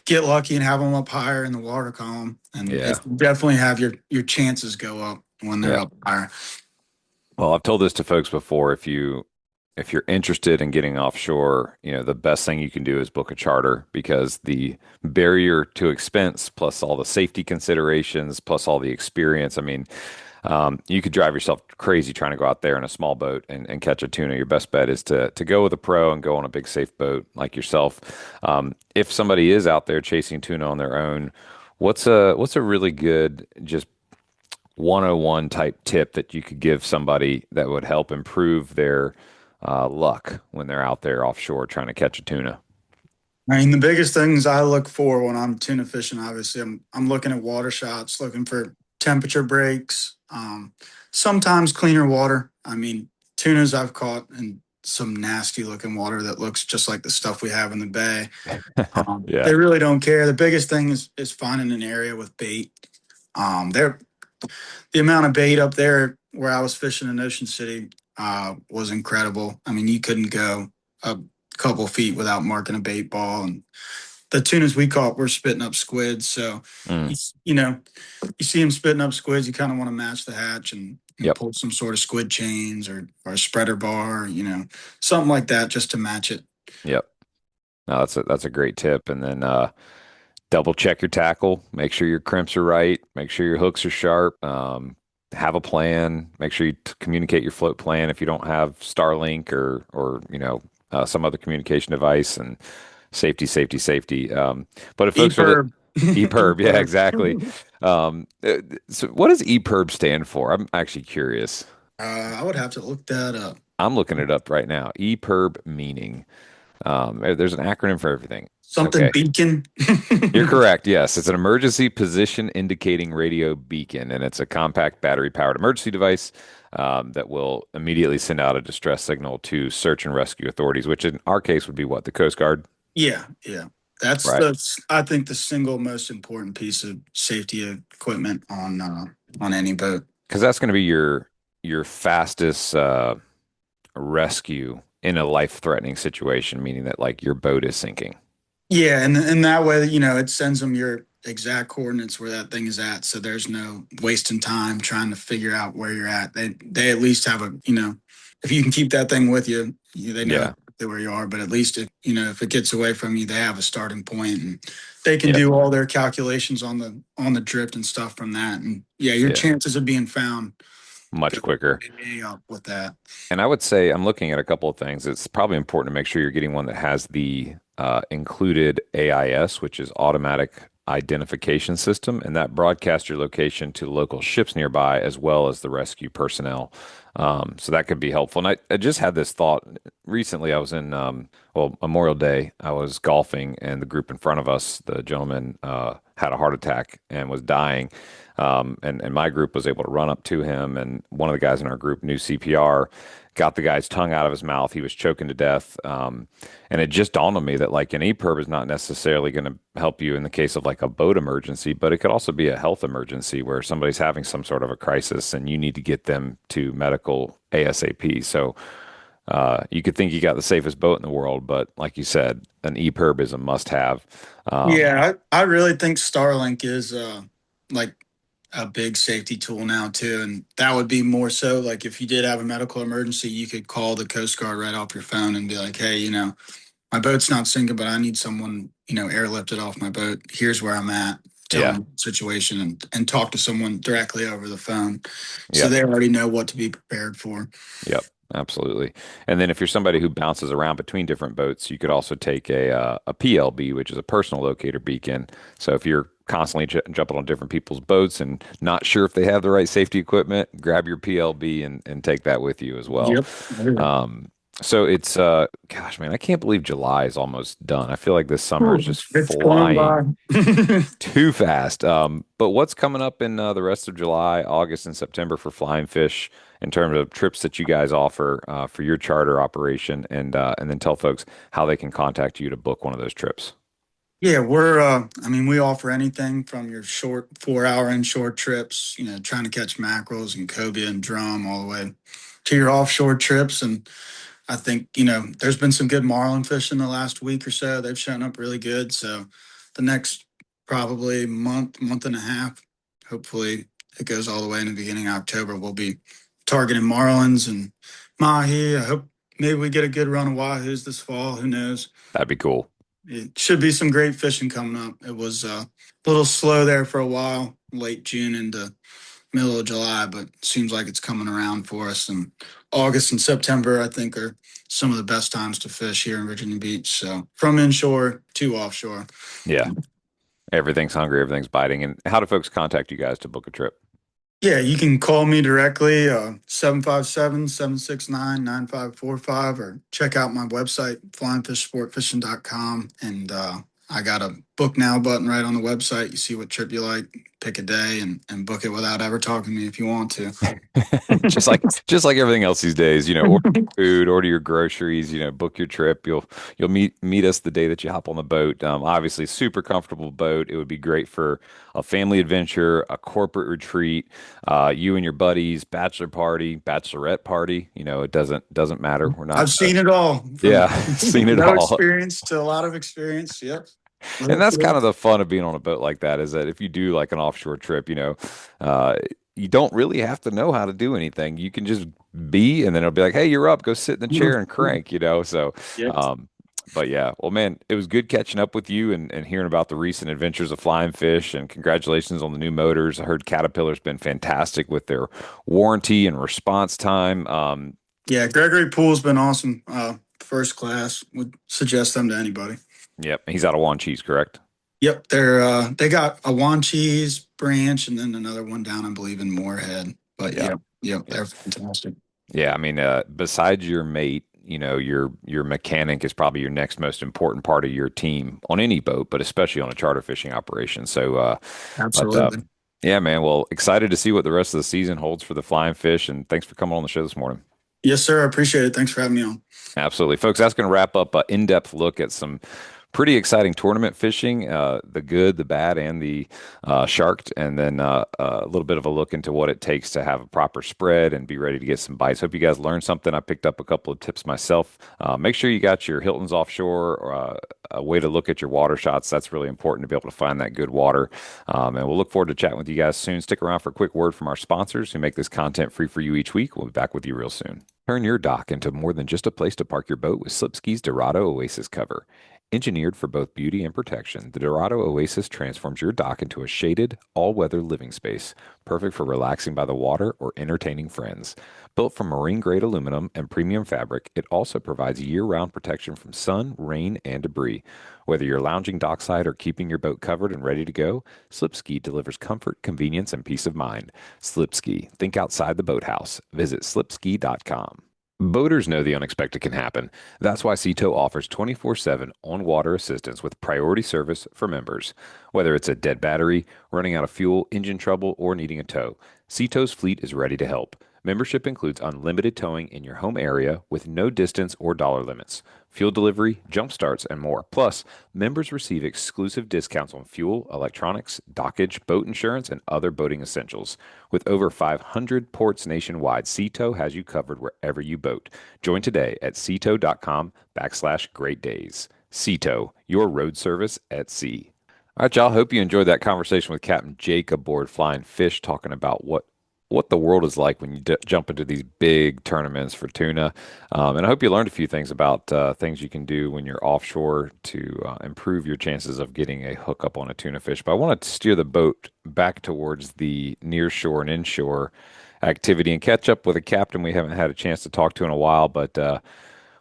get lucky and have them up higher in the water column, and Yeah. it definitely have your chances go up when they're Yeah. up higher. Well, I've told this to folks before. If you're interested in getting offshore, the best thing you can do is book a charter because the barrier to expense plus all the safety considerations plus all the experience. I mean, you could drive yourself crazy trying to go out there in a small boat and catch a tuna. Your best bet is to go with a pro and go on a big safe boat like yourself. If somebody is out there chasing tuna on their own, what's a really good just 101 type tip that you could give somebody that would help improve their luck when they're out there offshore trying to catch a tuna? I mean, the biggest things I look for when I'm tuna fishing, obviously, I'm looking at water shots, looking for temperature breaks, sometimes cleaner water. I mean, tunas I've caught in some nasty looking water that looks just like the stuff we have in the bay. Yeah. They really don't care. The biggest thing is finding an area with bait. They're the amount of bait up there where I was fishing in Ocean City was incredible. I mean, you couldn't go a couple feet without marking a bait ball. And the tunas we caught were spitting up squids. So, Mm. you, you know, you see them spitting up squids, you kind of want to match the hatch and Yep. pull some sort of squid chains or a spreader bar, something like that just to match it. Yep. No, that's a great tip. And then double check your tackle, make sure your crimps are right, make sure your hooks are sharp. Have a plan. Make sure you communicate your float plan if you don't have Starlink or some other communication device and safety, safety, safety. But if folks are EPIRB. EPIRB, yeah, EPIRB. exactly. So what does EPIRB stand for? I'm actually curious. I would have to look that up. I'm looking it up right now. EPIRB meaning. There's an acronym for everything. Something Okay. beacon. You're correct. Yes, it's an emergency position indicating radio beacon, and it's a compact battery-powered emergency device that will immediately send out a distress signal to search and rescue authorities, which in our case would be what? The Coast Guard, Yeah, yeah. That's right? I think the single most important piece of safety equipment on any boat. Because that's going to be your fastest rescue in a life-threatening situation, meaning that like your boat is sinking. Yeah, and that way, it sends them your exact coordinates where that thing is at, so there's no wasting time trying to figure out where you're at. They at least have if you can keep that thing with you, they know Yeah. exactly where you are. But at least if it gets away from you, they have a starting point, and they can Yep. do all their calculations on the drift and stuff from that. And yeah, your Yeah. chances of being found go Much quicker. way up with that. And I would say I'm looking at a couple of things. It's probably important to make sure you're getting one that has the included AIS, which is automatic identification system, and that broadcasts your location to local ships nearby as well as the rescue personnel. So that could be helpful. And I just had this thought recently. I was in, Memorial Day. I was golfing, and the group in front of us, the gentleman, had a heart attack and was dying. And my group was able to run up to him, and one of the guys in our group knew CPR, got the guy's tongue out of his mouth. He was choking to death. And it just dawned on me that like an EPIRB is not necessarily going to help you in the case of like a boat emergency, but it could also be a health emergency where somebody's having some sort of a crisis and you need to get them to medical ASAP. So you could think you got the safest boat in the world, but like you said, an EPIRB is a must-have. Um, Yeah, I really think Starlink is like a big safety tool now too, and that would be more so like if you did have a medical emergency, you could call the Coast Guard right off your phone and be like, "Hey, my boat's not sinking, but I need someone, airlifted off my boat. Here's where I'm at. Tell yeah, them the situation and talk to someone directly over the phone, so yep. they already know what to be prepared for." Yep, absolutely. And then if you're somebody who bounces around between different boats, you could also take a PLB, which is a personal locator beacon. So if you're constantly jumping on different people's boats and not sure if they have the right safety equipment, grab your PLB and take that with you as well. Yep. Um, so it's gosh, man, I can't believe July is almost done. I feel like this summer is just It's going by. flying too fast. But what's coming up in the rest of July, August, and September for flying fish in terms of trips that you guys offer for your charter operation, and then tell folks how they can contact you to book one of those trips. Yeah, we offer anything from your short 4 hour inshore trips, trying to catch mackerels and cobia and drum all the way to your offshore trips. And I think, there's been some good marlin fish in the last week or so. They've shown up really good. So the next probably month and a half, hopefully it goes all the way in the beginning of October, we'll be targeting marlins and mahi. I hope maybe we get a good run of wahoos this fall. Who knows? That'd be cool. It should be some great fishing coming up. It was a little slow there for a while, late June into middle of July, but seems like it's coming around for us. And August and September, I think, are some of the best times to fish here in Virginia Beach. So from inshore to offshore. Yeah, everything's hungry, everything's biting. And how do folks contact you guys to book a trip? Yeah, you can call me directly, 757-769-9545, or check out my website, flyingfishsportfishing.com. And I got a book now button right on the website. You see what trip you like, pick a day and book it without ever talking to me if you want to. Just like everything else these days, order food, order your groceries, book your trip. You'll meet us the day that you hop on the boat. Obviously, super comfortable boat. It would be great for a family adventure, a corporate retreat, you and your buddies, bachelor party, bachelorette party. It doesn't matter. We're not. I've seen it all from Yeah, seen it no all. experience to a lot of experience. Yep. And that's kind of the fun of being on a boat like that is that if you do like an offshore trip, uh, you don't really have to know how to do anything. You can just be, and then it'll be like, hey, you're up, go sit in the chair and crank. So, Yep. um, but yeah, well, man, it was good catching up with you and hearing about the recent adventures of flying fish, and congratulations on the new motors. I heard Caterpillar's been fantastic with their warranty and response time. Yeah, Gregory Poole's been awesome. First class. Would suggest them to anybody. Yep, he's out of One Cheese, correct? Yep, they got a Wanchese branch and then another one down, I believe, in Moorhead. But Yeah. yep, Yeah. they're fantastic. Yeah, I mean, besides your mate, your mechanic is probably your next most important part of your team on any boat, but especially on a charter fishing operation. So, but Absolutely. yeah, man. Well, excited to see what the rest of the season holds for the flying fish, and thanks for coming on the show this morning. Yes, sir. I appreciate it. Thanks for having me on. Absolutely, folks. That's going to wrap up an in-depth look at some Pretty exciting tournament fishing, the good, the bad, and the sharked, and then a little bit of a look into what it takes to have a proper spread and be ready to get some bites. Hope you guys learned something. I picked up a couple of tips myself. Make sure you got your Hiltons offshore, or a way to look at your water shots. That's really important to be able to find that good water. And we'll look forward to chatting with you guys soon. Stick around for a quick word from our sponsors who make this content free for you each week. We'll be back with you real soon. Turn your dock into more than just a place to park your boat with Slipski's Dorado Oasis cover. Engineered for both beauty and protection, the Dorado Oasis transforms your dock into a shaded, all-weather living space, perfect for relaxing by the water or entertaining friends. Built from marine-grade aluminum and premium fabric, it also provides year-round protection from sun, rain, and debris. Whether you're lounging dockside or keeping your boat covered and ready to go, Slipski delivers comfort, convenience, and peace of mind. Slipski, think outside the boathouse. Visit slipski.com. Boaters know the unexpected can happen. That's why Seato offers 24/7 on-water assistance with priority service for members. Whether it's a dead battery, running out of fuel, engine trouble, or needing a tow, Seato's fleet is ready to help. Membership includes unlimited towing in your home area with no distance or dollar limits, fuel delivery, jump starts, and more. Plus, members receive exclusive discounts on fuel, electronics, dockage, boat insurance, and other boating essentials. With over 500 ports nationwide, Seato has you covered wherever you boat. Join today at seato.com/great days. Seato, your road service at sea. All right, y'all. Hope you enjoyed that conversation with Captain Jake aboard Flying Fish, talking about what the world is like when you jump into these big tournaments for tuna. And I hope you learned a few things about things you can do when you're offshore to improve your chances of getting a hookup on a tuna fish. But I want to steer the boat back towards the near shore and inshore activity and catch up with a captain we haven't had a chance to talk to in a while. But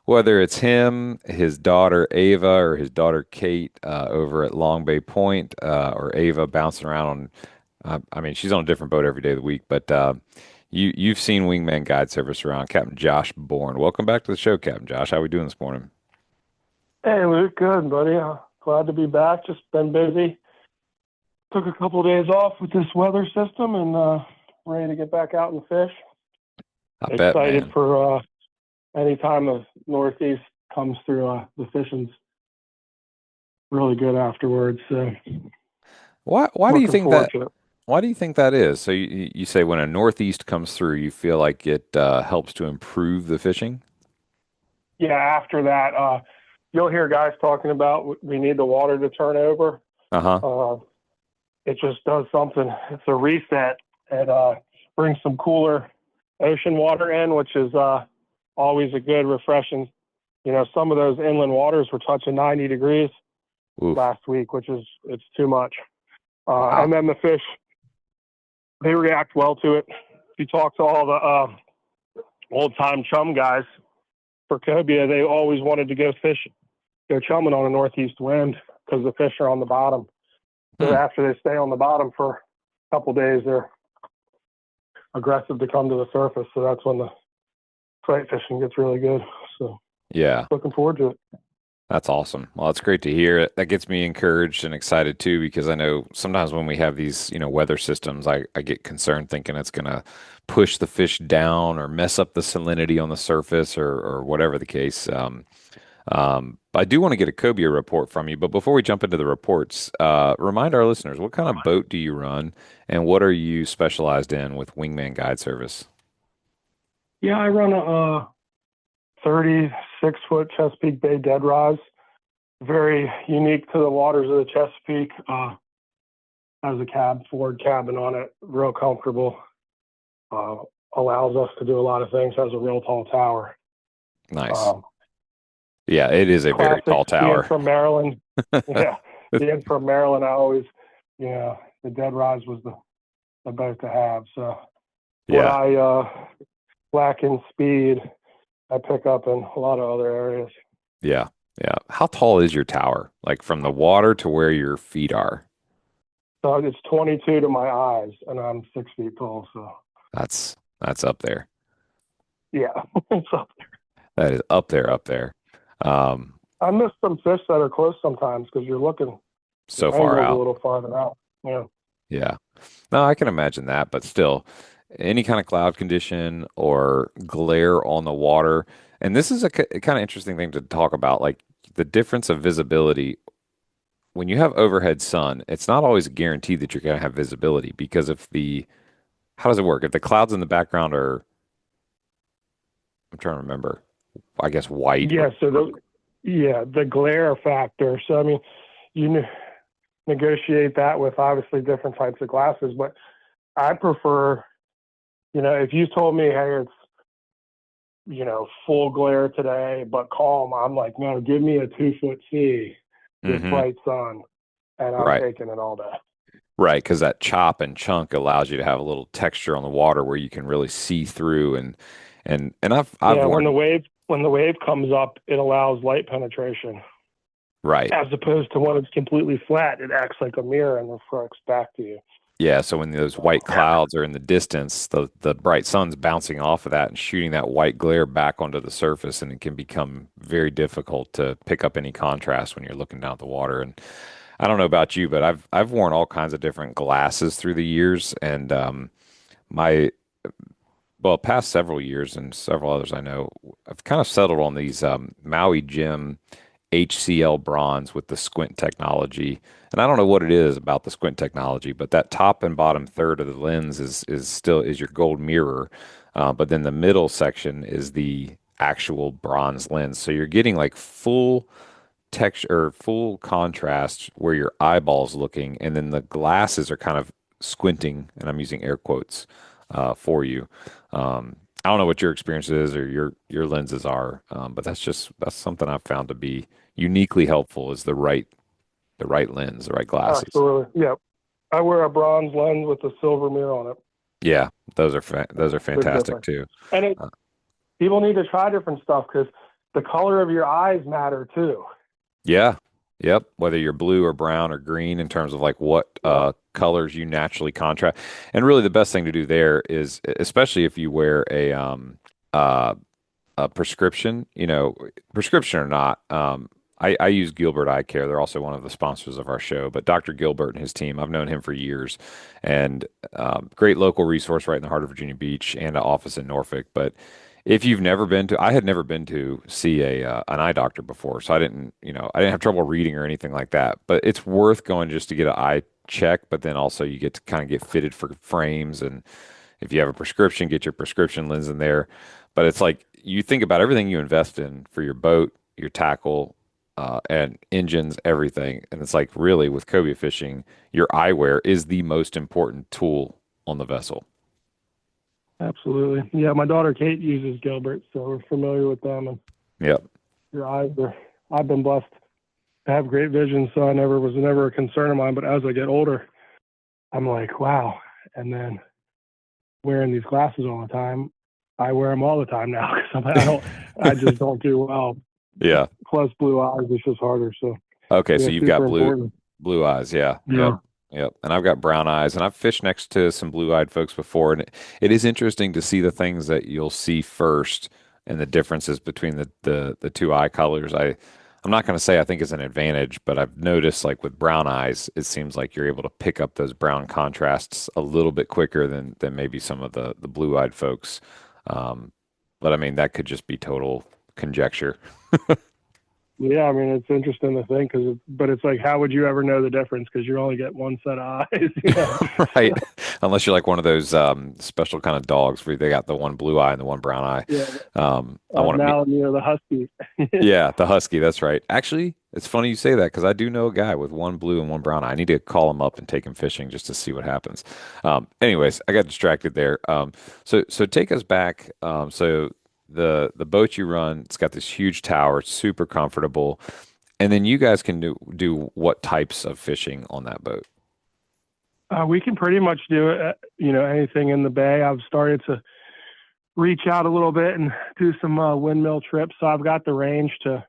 whether it's him, his daughter Ava, or his daughter Kate over at Long Bay Point, or Ava bouncing around on, I mean, she's on a different boat every day of the week, but you've seen Wingman Guide Service around. Captain Josh Bourne. Welcome back to the show, Captain Josh. How we doing this morning? Hey, Luke, good, buddy. Glad to be back. Just been busy. Took a couple of days off with this weather system and ready to get back out and fish. I bet, Excited man. for any time the Northeast comes through. The fishing's really good afterwards. So Why do you looking think forward that? to it. Why do you think that is? So you say when a northeast comes through, you feel like it helps to improve the fishing? Yeah, after that, you'll hear guys talking about we need the water to turn over. Uh-huh. It just does something. It's a reset. It brings some cooler ocean water in, which is always a good refreshing. You know, some of those inland waters were touching 90 degrees Oof. last week, it's too much. Wow. And then the fish, they react well to it. If you talk to all the old time chum guys for Cobia, they always wanted to go chumming on a northeast wind because the fish are on the bottom. So after they stay on the bottom for a couple days, they're aggressive to come to the surface. So that's when the sight fishing gets really good. So Yeah. looking forward to it. That's awesome. Well, it's great to hear. That gets me encouraged and excited too, because I know sometimes when we have these, weather systems, I get concerned thinking it's going to push the fish down or mess up the salinity on the surface or whatever the case. I do want to get a Cobia report from you, but before we jump into the reports, remind our listeners, what kind of boat do you run and what are you specialized in with Wingman Guide Service? Yeah, I run a 36-foot Chesapeake Bay dead rise. Very unique to the waters of the Chesapeake. Has a Ford cabin on it, real comfortable. Allows us to do a lot of things. Has a real tall tower. Nice. Yeah, it is a very Classic, tall tower. Being from Maryland. Yeah, being from Maryland, I always, the dead rise was the boat to have. So what Yeah. I lack in speed, I pick up in a lot of other areas. Yeah. Yeah. How tall is your tower? Like from the water to where your feet are? So it's 22 to my eyes, and I'm 6 feet tall. So That's up there. yeah, it's up there. That is up there, up there. Um, I miss some fish that are close sometimes because you're looking so the far angle's a out. little farther out. Yeah. Yeah. No, I can imagine that, but still, any kind of cloud condition or glare on the water. And this is a kind of interesting thing to talk about. Like the difference of visibility. When you have overhead sun, it's not always guaranteed that you're going to have visibility because how does it work? If the clouds in the background are, I'm trying to remember, I guess white or, Yeah. The glare factor. So, I mean, you negotiate that with obviously different types of glasses, but I prefer, if you told me, hey, it's, full glare today, but calm, I'm like, no, give me a 2-foot sea with hmm bright sun, and I'm right, taking it all day. right, because that chop and chunk allows you to have a little texture on the water where you can really see through and I've Yeah, when worn the wave comes up, it allows light penetration. right. As opposed to when it's completely flat, it acts like a mirror and reflects back to you. Yeah, so when those white clouds are in the distance, the bright sun's bouncing off of that and shooting that white glare back onto the surface, and it can become very difficult to pick up any contrast when you're looking down at the water. And I don't know about you, but I've worn all kinds of different glasses through the years, and my past several years and several others I know, I've kind of settled on these Maui Jim HCL bronze with the squint technology. And I don't know what it is about the squint technology, but that top and bottom third of the lens is your gold mirror. But then the middle section is the actual bronze lens. So you're getting like full texture or full contrast where your eyeballs looking, and then the glasses are kind of squinting, and I'm using air quotes for you. I don't know what your experience is or your lenses are, but that's something I've found to be uniquely helpful is the right lens, the right glasses. Absolutely. Yeah. I wear a bronze lens with a silver mirror on it. Yeah, those are They're fantastic different. too. And Uh, people need to try different stuff because the color of your eyes matter too. yeah, yep. Whether you're blue or brown or green in terms of like what Yeah. colors you naturally contrast, and really the best thing to do there is, especially if you wear uh, a prescription, prescription or not. I use Gilbert Eye Care. They're also one of the sponsors of our show. But Dr. Gilbert and his team, I've known him for years, and great local resource right in the heart of Virginia Beach and an office in Norfolk. But if you've never been to, I had never been to see a an eye doctor before, so I didn't have trouble reading or anything like that. But it's worth going just to get an eye check. But then also you get to kind of get fitted for frames, and if you have a prescription, get your prescription lens in there. But it's like you think about everything you invest in for your boat, your tackle, and engines, everything. And it's like really with cobia fishing, your eyewear is the most important tool on the vessel. Absolutely. Yeah. My daughter Kate uses Gilbert, so we're familiar with them. And Yep. your eyes are, I've been blessed to have great vision, so I was never a concern of mine. But as I get older, I'm like, wow. And then wearing these glasses all the time, I wear them all the time now because I just don't do well. Yeah. Plus blue eyes, it's just harder. So Okay. So yeah, you've super got important. blue eyes. Yeah. Yep. Yeah. Yep. And I've got brown eyes, and I've fished next to some blue-eyed folks before, and it is interesting to see the things that you'll see first and the differences between the two eye colors. I'm not going to say I think it's an advantage, but I've noticed like with brown eyes, it seems like you're able to pick up those brown contrasts a little bit quicker than maybe some of the blue-eyed folks. Um, but I mean, that could just be total conjecture. Yeah, I mean, it's interesting to think, but it's like, how would you ever know the difference? Because you only get one set of eyes. Right. Unless you're like one of those special kind of dogs where they got the one blue eye and the one brown eye. Yeah. I want to meet. Now, the husky. Yeah, the husky. That's right. Actually, it's funny you say that because I do know a guy with one blue and one brown eye. I need to call him up and take him fishing just to see what happens. Anyways, I got distracted there. So take us back. So the boat you run, it's got this huge tower. It's super comfortable. And then you guys can do what types of fishing on that boat? We can pretty much do it, anything in the bay. I've started to reach out a little bit and do some windmill trips. So I've got the range to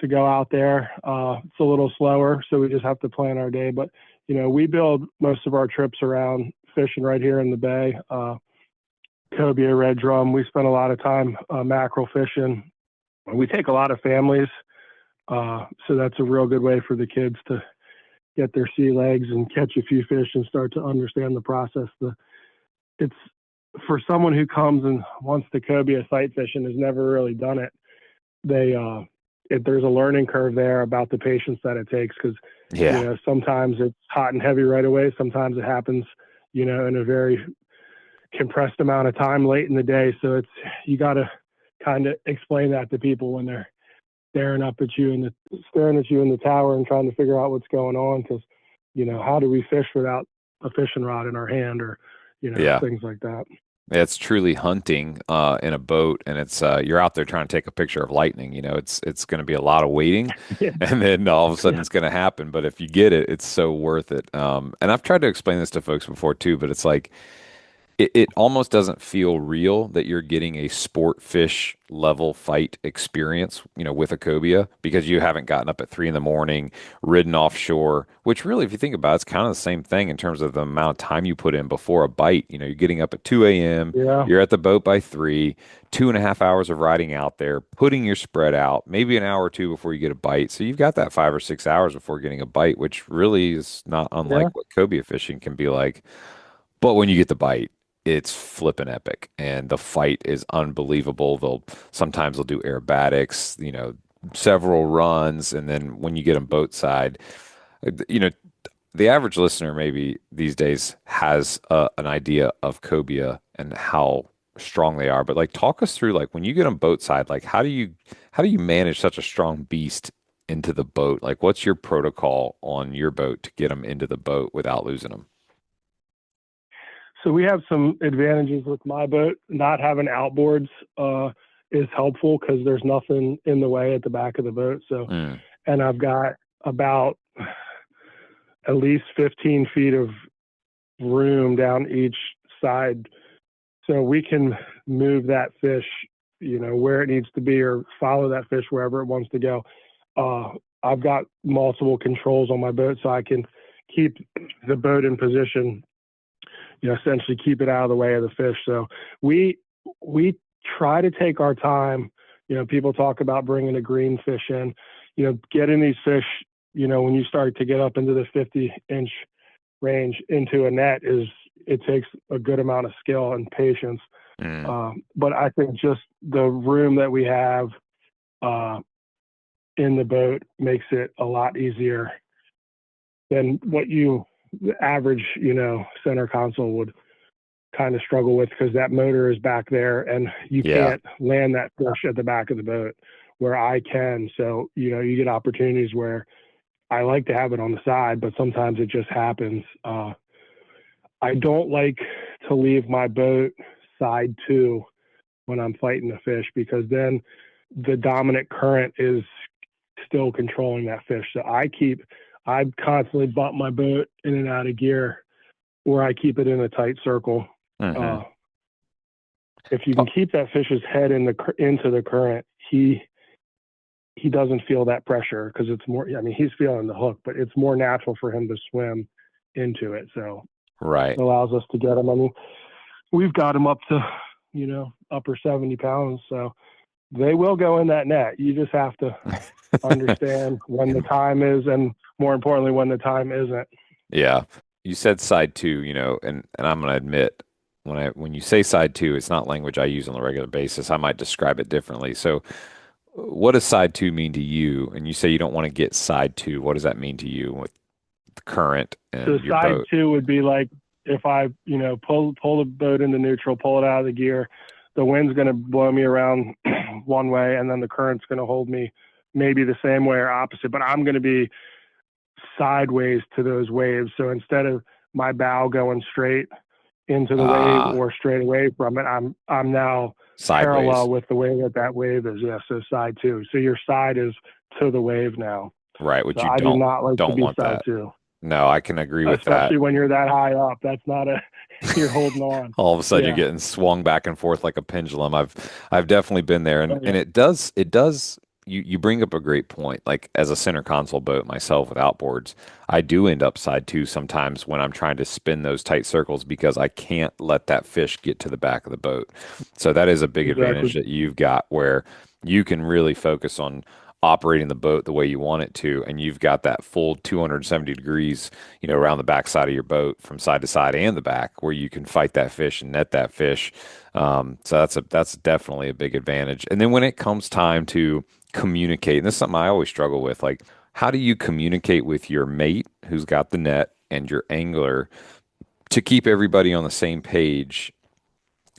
go out there. It's a little slower, so we just have to plan our day. But, we build most of our trips around fishing right here in the bay. Cobia, red drum. We spend a lot of time mackerel fishing. We take a lot of families. So that's a real good way for the kids to get their sea legs and catch a few fish and start to understand the process. It's for someone who comes and wants to cobia sight fish and has never really done it. there's a learning curve there about the patience that it takes, because Yeah. sometimes it's hot and heavy right away. Sometimes it happens, in a very compressed amount of time late in the day. So you got to kind of explain that to people when they're staring at you in the tower and trying to figure out what's going on. Because, how do we fish without a fishing rod in our hand, or, Yeah. things like that. It's truly hunting in a boat, and it's you're out there trying to take a picture of lightning. It's going to be a lot of waiting, Yeah. and then all of a sudden it's going to happen. But if you get it, it's so worth it. And I've tried to explain this to folks before too, but it's like it almost doesn't feel real that you're getting a sport fish level fight experience, with a cobia, because you haven't gotten up at 3 in the morning, ridden offshore, which really, if you think about it, it's kind of the same thing in terms of the amount of time you put in before a bite. You're getting up at 2 a.m., Yeah. you're at the boat by 3, 2.5 hours of riding out there, putting your spread out, maybe an hour or two before you get a bite. So you've got that 5 or 6 hours before getting a bite, which really is not unlike Yeah. what cobia fishing can be like. But when you get the bite, it's flipping epic, and the fight is unbelievable. Sometimes they'll do aerobatics, several runs, and then when you get them boat side, you know, the average listener maybe these days has an idea of cobia and how strong they are. But like, talk us through, like, when you get them boat side, like, how do you manage such a strong beast into the boat? Like, what's your protocol on your boat to get them into the boat without losing them? So we have some advantages with my boat. Not having outboards is helpful, because there's nothing in the way at the back of the boat. So, Mm, and I've got about at least 15 feet of room down each side, so we can move that fish, where it needs to be, or follow that fish wherever it wants to go. I've got multiple controls on my boat, so I can keep the boat in position, essentially keep it out of the way of the fish. So we try to take our time. People talk about bringing a green fish in, getting these fish, when you start to get up into the 50-inch range into a net, it takes a good amount of skill and patience. mm, But I think just the room that we have in the boat makes it a lot easier than what the average, center console would kind of struggle with, because that motor is back there and you yeah. can't land that fish at the back of the boat where I can. So, you get opportunities where I like to have it on the side, but sometimes it just happens. I don't like to leave my boat side to when I'm fighting a fish, because then the dominant current is still controlling that fish. So I constantly bump my boat in and out of gear, or I keep it in a tight circle. Hmm. If you can keep that fish's head into the current, he doesn't feel that pressure, because it's more. I mean, he's feeling the hook, but it's more natural for him to swim into it. So Right. it allows us to get him. I mean, we've got him up to upper 70 pounds, so they will go in that net. You just have to understand when the time is, and more importantly, when the time isn't. Yeah. You said side two, and I'm gonna admit, when you say side two, it's not language I use on a regular basis. I might describe it differently. So what does side two mean to you? And you say you don't want to get side two. What does that mean to you with the current So and your side boat? two would be like, if I, pull the boat into neutral, pull it out of the gear, the wind's going to blow me around one way, and then the current's going to hold me maybe the same way or opposite, but I'm going to be sideways to those waves. So instead of my bow going straight into the wave Ah, or straight away from it, I'm now sideways. parallel with the way that wave is. Yeah. So side two. So your side is to the wave now. Right, So which you I do don't not like to don't be want side that. two, No, I can agree with that. especially when you're that high up. That's not you're holding on. All of a sudden you're Yeah. getting swung back and forth like a pendulum. I've definitely been there, and Oh, and yeah. it does you bring up a great point. Like, as a center console boat myself with outboards, I do end up side two sometimes when I'm trying to spin those tight circles, because I can't let that fish get to the back of the boat. So that is a big advantage Exactly. that you've got, where you can really focus on operating the boat the way you want it to, and you've got that full 270 degrees, around the back side of your boat from side to side and the back, where you can fight that fish and net that fish. So that's definitely a big advantage. And then when it comes time to communicate? And this is something I always struggle with. Like, how do you communicate with your mate who's got the net and your angler to keep everybody on the same page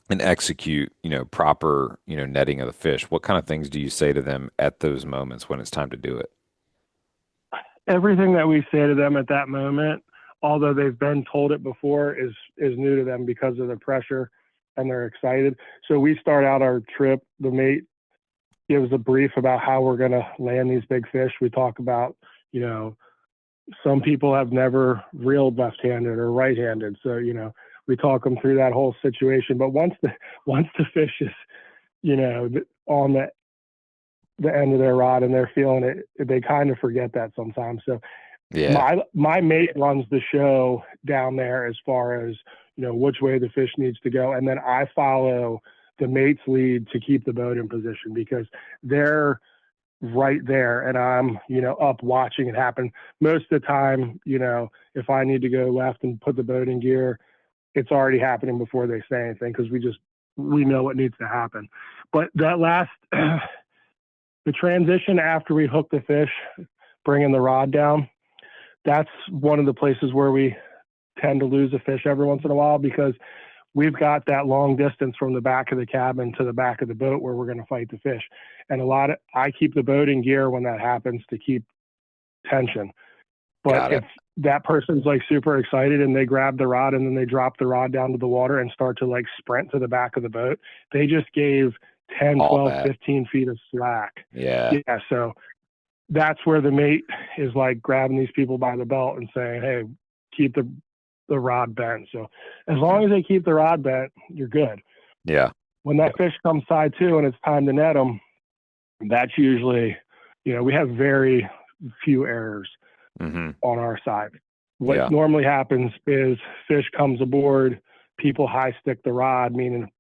and execute, proper, netting of the fish? What kind of things do you say to them at those moments when it's time to do it? Everything that we say to them at that moment, although they've been told it before, is new to them because of the pressure, and they're excited. So we start out our trip. The mate gives a brief about how we're going to land these big fish. We talk about, some people have never reeled left-handed or right-handed, so we talk them through that whole situation. But once the fish is, on the end of their rod and they're feeling it, they kind of forget that sometimes. So Yeah, my mate runs the show down there as far as which way the fish needs to go, and then I follow the mate's lead to keep the boat in position because they're right there and I'm up watching it happen. Most of the time, if I need to go left and put the boat in gear, it's already happening before they say anything because we know what needs to happen. But that last the transition after we hook the fish, bringing the rod down, that's one of the places where we tend to lose a fish every once in a while because we've got that long distance from the back of the cabin to the back of the boat where we're going to fight the fish. And I keep the boat in gear when that happens to keep tension. But got if it. that person's like super excited and they grab the rod and then they drop the rod down to the water and start to like sprint to the back of the boat, they just gave 10, All 12, that. 15 feet of slack. Yeah. Yeah. So that's where the mate is like grabbing these people by the belt and saying, hey, keep the rod bent. So as long as they keep the rod bent, you're good. Yeah. When that fish comes side two and it's time to net them, that's usually, we have very few errors Hmm. on our side. What Yeah. normally happens is fish comes aboard, people high stick the rod, meaning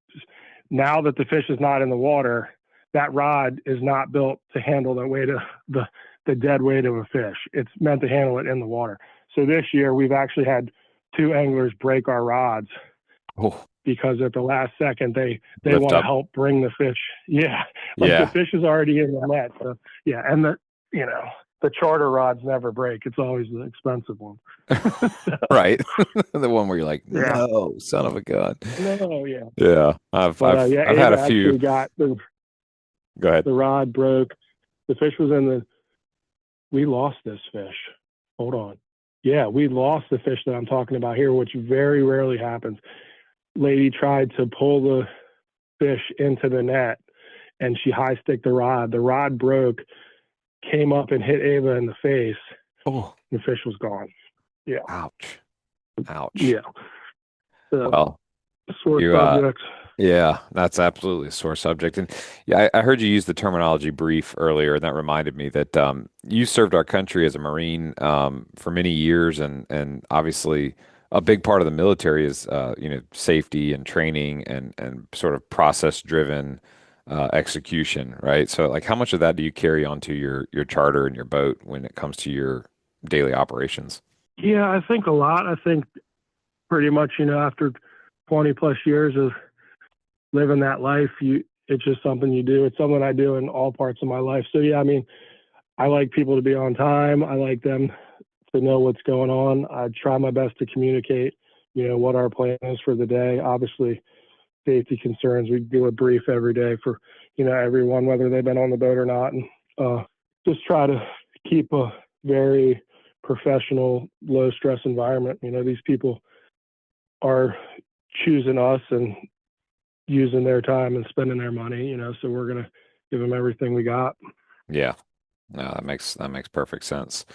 now that the fish is not in the water, that rod is not built to handle the weight of the dead weight of a fish. It's meant to handle it in the water. So this year we've actually had two anglers break our rods Oh, because at the last second they lift want to up. help bring the fish. Yeah, like the Yeah. fish is already in the net. So yeah, and the charter rods never break. It's always the expensive one. So, Right. The one where you're like, yeah, no, son of a gun. no, yeah, Yeah. I've but I've yeah, I've had Ava a few. actually got Go ahead. the rod broke. The fish was in the. We lost this fish. Hold on. Yeah, we lost the fish that I'm talking about here, which very rarely happens. Lady tried to pull the fish into the net and she high sticked the rod. The rod broke, came up and hit Ava in the face. Oh, The fish was gone. Yeah. ouch. Ouch. Yeah. So Well, sore you subject. yeah, that's absolutely a sore subject. And yeah, I heard you use the terminology brief earlier, and that reminded me that you served our country as a Marine for many years, and obviously a big part of the military is safety and training and sort of process driven execution, right? So like, how much of that do you carry onto your charter and your boat when it comes to your daily operations? Yeah, I think a lot. I think pretty much, after 20 plus years of living that life, it's just something you do. It's something I do in all parts of my life. So yeah, I mean, I like people to be on time. I like them to know what's going on. I try my best to communicate, what our plan is for the day. Obviously, safety concerns. We do a brief every day for, everyone, whether they've been on the boat or not. And just try to keep a very professional, low stress environment. These people are choosing us and using their time and spending their money, so we're going to give them everything we got. Yeah, no, that makes perfect sense.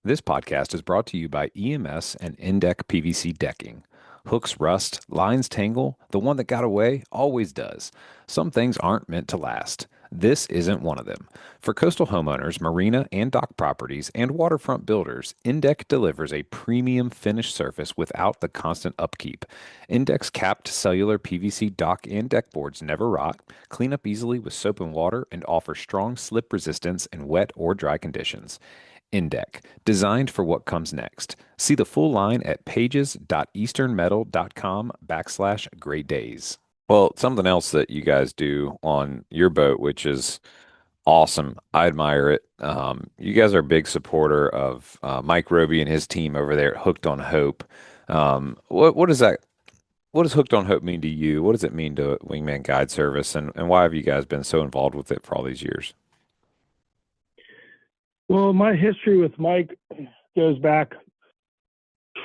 This podcast is brought to you by EMS and Indeck PVC decking. Hooks rust, lines tangle, the one that got away always does. Some things aren't meant to last. This isn't one of them. For coastal homeowners, marina and dock properties, and waterfront builders, Indeck delivers a premium finished surface without the constant upkeep. Indeck's capped cellular PVC dock and deck boards never rot, clean up easily with soap and water, and offer strong slip resistance in wet or dry conditions. Indeck, designed for what comes next. See the full line at pages.easternmetal.com/great days. Well, something else that you guys do on your boat, which is Awesome. I admire it. You guys are a big supporter of Mike Roby and his team over there at Hooked on Hope. What does that what does Hooked on Hope mean to you? What does it mean to Wingman Guide Service, and why have you guys been so involved with it for all these years? Well, my history with Mike goes back,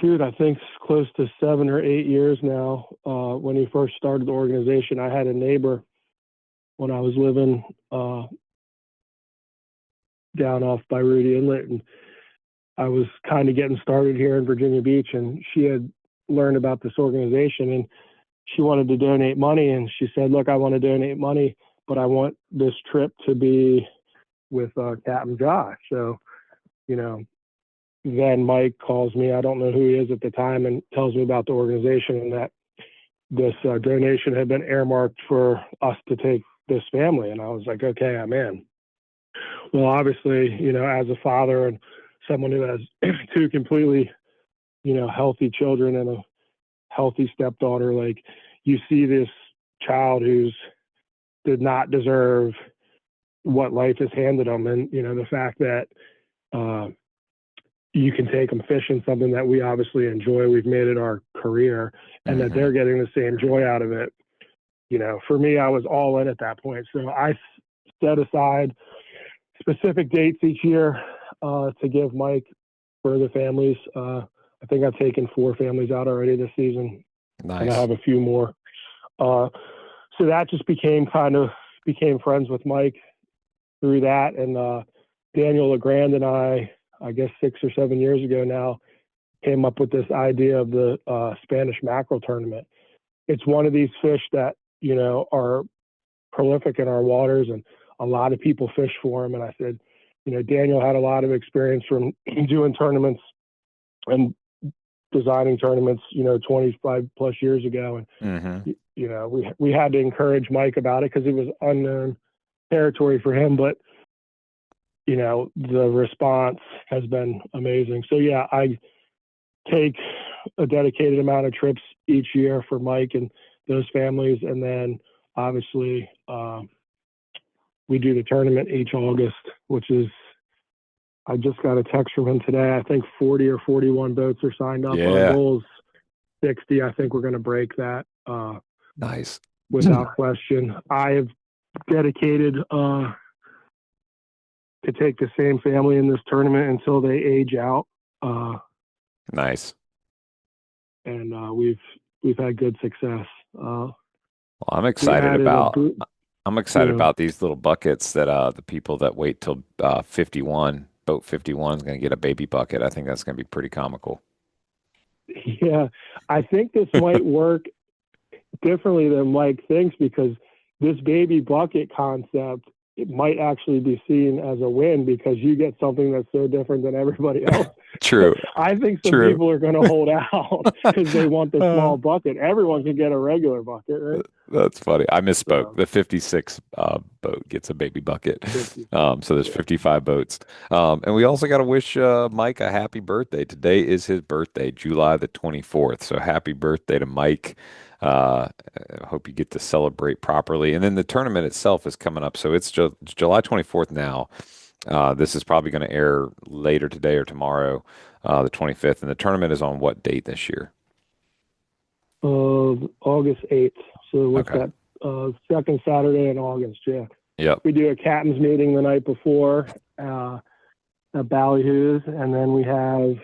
shoot, I think close to 7 or 8 years now. When he first started the organization, I had a neighbor when I was living down off by Rudy Inlet, and I was kind of getting started here in Virginia Beach, and she had learned about this organization, and she wanted to donate money, and she said, look, I want to donate money, but I want this trip to be with Captain Josh. So, you know, then Mike calls me, I don't know who he is at the time, and tells me about the organization and that this donation had been earmarked for us to take this family. And I was like, okay, I'm in. Well, obviously, you know, as a father and someone who has two completely, you know, healthy children and a healthy stepdaughter, like, you see this child who's did not deserve what life has handed them. And, you know, the fact that you can take them fishing, something that we obviously enjoy, we've made it our career, and that they're getting the same joy out of it. You know, for me, I was all in at that point. So I set aside specific dates each year to give Mike for the families. I think I've taken 4 families out already this season. Nice. And I have a few more. So that just became friends with Mike through that. And Daniel LeGrand and I guess 6 or 7 years ago now, came up with this idea of the Spanish mackerel tournament. It's one of these fish that, you know, are prolific in our waters, and a lot of people fish for them. And I said, you know, Daniel had a lot of experience from doing tournaments and designing tournaments, you know, 25 plus years ago. And, you know, we had to encourage Mike about it because it was unknown territory for him. But, you know, the response has been amazing. So, yeah, I take a dedicated amount of trips each year for Mike and those families. And then obviously we do the tournament each August, which is, I just got a text from him today. I think 40 or 41 boats are signed up. Yeah. Our goal is 60. I think we're going to break that. Nice. Without question. I have dedicated to take the same family in this tournament until they age out. Nice. And we've had good success. Well, I'm excited about these little buckets that the people that wait till 51, boat 51 is going to get a baby bucket. I think that's going to be pretty comical. Yeah, I think this might work differently than Mike thinks, because this baby bucket concept, it might actually be seen as a win because you get something that's so different than everybody else. True. I think some people are going to hold out because they want the small bucket. Everyone can get a regular bucket, right? That's funny. I misspoke. The 56 boat gets a baby bucket. So there's 55 boats. And we also got to wish Mike a happy birthday. Today is his birthday, July the 24th. So happy birthday to Mike. I hope you get to celebrate properly. And then the tournament itself is coming up. So it's July 24th now. This is probably going to air later today or tomorrow, the 25th. And the tournament is on what date this year? August 8th. So what's that? Second Saturday in August, yeah. Yep. We do a captain's meeting the night before at Ballyhoo's, and then we have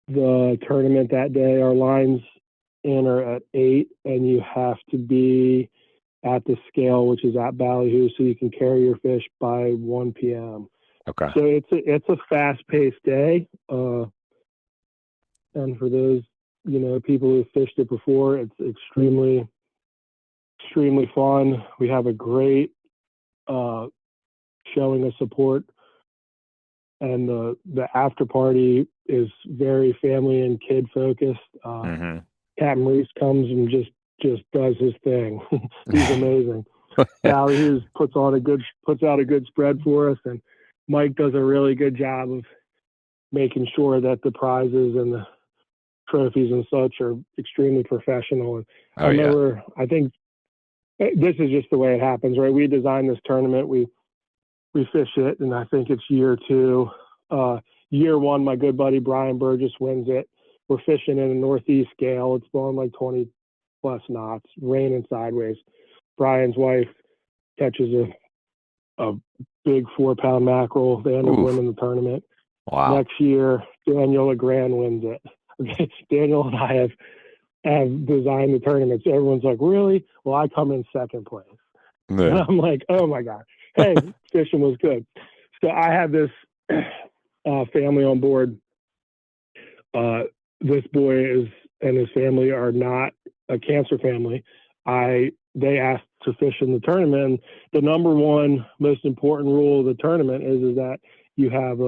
the tournament that day. Our lines in are at 8, and you have to be at the scale, which is at Ballyhoo's, so you can carry your fish by 1 p.m. Okay. So it's a fast-paced day, and for those, you know, people who fished it before, it's extremely fun. We have a great showing of support, and the after party is very family and kid focused. Captain Reese comes and just does his thing. He's amazing. Ballyhoo's puts out a good spread for us, and Mike does a really good job of making sure that the prizes and the trophies and such are extremely professional. And I remember, I think this is just the way it happens, right? We designed this tournament. We we fish it, and I think it's year 2. Year 1, my good buddy Brian Burgess wins it. We're fishing in a northeast gale. It's blowing like 20 plus knots, raining sideways. Brian's wife catches a big 4-pound mackerel. They end up winning the tournament. Wow. Next year, Daniel LeGrand wins it. Daniel and I have designed the tournament. So everyone's like, really? Well, I come in second place. Yeah. And I'm like, oh my God. Hey, fishing was good. So I have this family on board. This boy and his family are not a cancer family. They asked to fish in the tournament. And the number one most important rule of the tournament is that you have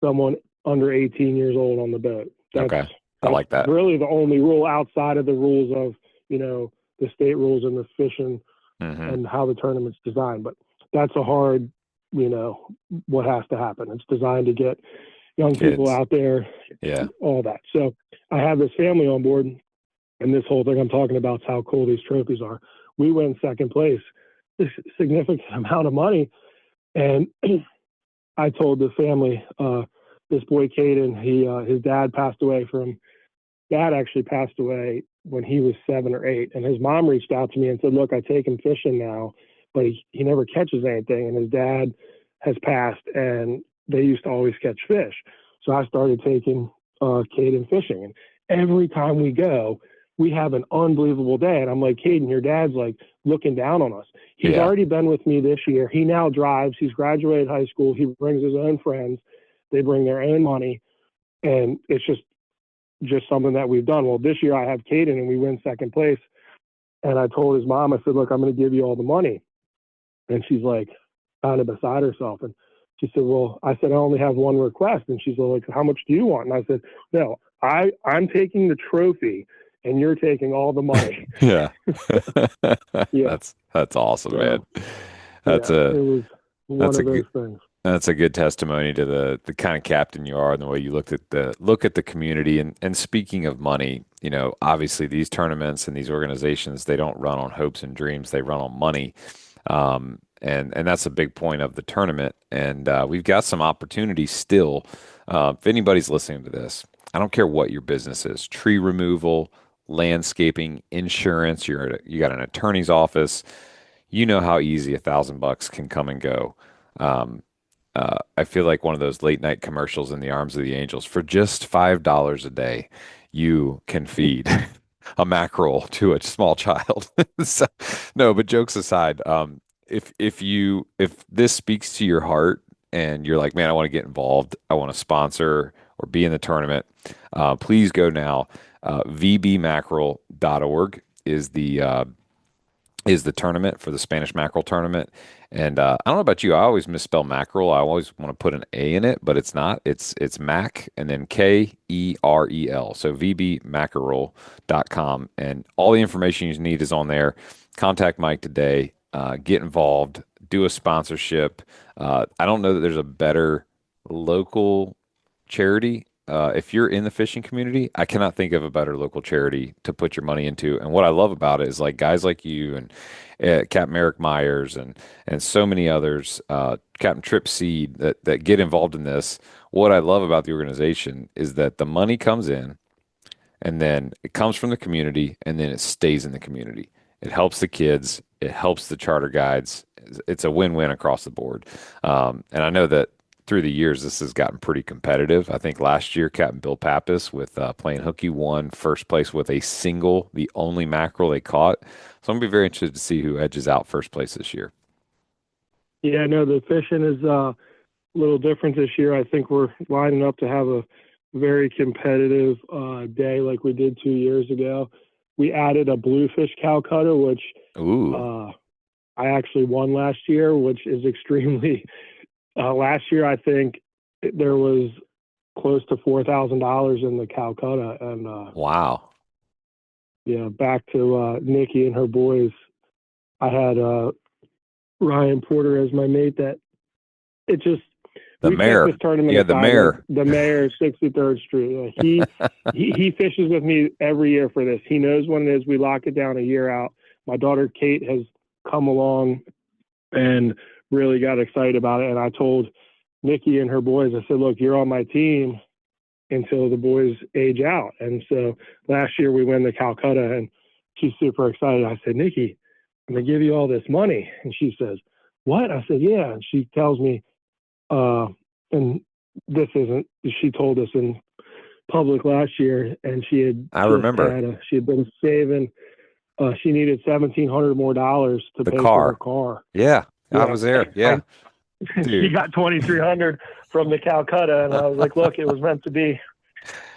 someone under 18 years old on the boat. Okay. I like that. Really the only rule outside of the rules of, the state rules and the fishing and how the tournament's designed. But that's a hard, what has to happen. It's designed to get young people out there, all that. So I have this family on board, and this whole thing I'm talking about is how cool these trophies are. We win second place, a significant amount of money. And I told the family, this boy, Caden, his dad passed away actually passed away when he was 7 or 8. And his mom reached out to me and said, look, I take him fishing now, but he never catches anything. And his dad has passed, and they used to always catch fish. So I started taking Caden fishing. And every time we go, we have an unbelievable day. And I'm like, Caden, your dad's like looking down on us. He's already been with me this year. He now drives. He's graduated high school. He brings his own friends. They bring their own money. And it's just something that we've done. Well, this year I have Caden and we win second place. And I told his mom, I said, look, I'm going to give you all the money. And she's like kind of beside herself. And she said, well, I said, I only have one request. And she's like, how much do you want? And I said, no, I'm taking the trophy and you're taking all the money. Yeah. That's awesome, so, man. It was one of those things. That's a good testimony to the kind of captain you are and the way you look at the community. And speaking of money, obviously these tournaments and these organizations, they don't run on hopes and dreams. They run on money. And that's a big point of the tournament. And we've got some opportunities still. If anybody's listening to this, I don't care what your business is, tree removal, landscaping, insurance, you got an attorney's office, you know how easy $1,000 can come and go. I feel like one of those late night commercials in the arms of the angels. For just $5 a day, you can feed a mackerel to a small child. So, no, but jokes aside, if this speaks to your heart and you're like, man, I want to get involved, I want to sponsor or be in the tournament, please go now. vbmackerel.org is the tournament for the Spanish mackerel tournament. And I don't know about you, I always misspell mackerel. I always want to put an A in it, but it's not. It's Mac and then Kerel. So vbmackerel.com, and all the information you need is on there. Contact Mike today. Get involved. Do a sponsorship. I don't know that there's a better local charity. If you're in the fishing community, I cannot think of a better local charity to put your money into. And what I love about it is like guys like you and Captain Eric Myers and so many others, Captain Trip Seed that get involved in this. What I love about the organization is that the money comes in and then it comes from the community and then it stays in the community. It helps the kids. It helps the charter guides. It's a win-win across the board. And I know that through the years, this has gotten pretty competitive. I think last year, Captain Bill Pappas with Plain Hooky won first place with the only mackerel they caught. So I'm going to be very interested to see who edges out first place this year. Yeah, no, the fishing is a little different this year. I think we're lining up to have a very competitive day like we did 2 years ago. We added a bluefish cow cutter, which I actually won last year, which is extremely... last year, I think there was close to $4,000 in the Calcutta, and wow, yeah. Back to Nikki and her boys. I had Ryan Porter as my mate. That it just the mayor. This tournament the mayor. The mayor, 63rd Street. He fishes with me every year for this. He knows when it is. We lock it down a year out. My daughter Kate has come along and really got excited about it. And I told Nikki and her boys, I said, look, you're on my team until the boys age out. And so last year we win the Calcutta, and she's super excited. I said, Nikki, I'm going to give you all this money. And she says, what? I said, yeah. And she tells me, and this isn't, she told us in public last year, and she had she had been saving, she needed $1,700 more to pay for her car. Yeah. I was there. Yeah. She got $2,300 from the Calcutta, and I was like, look, it was meant to be.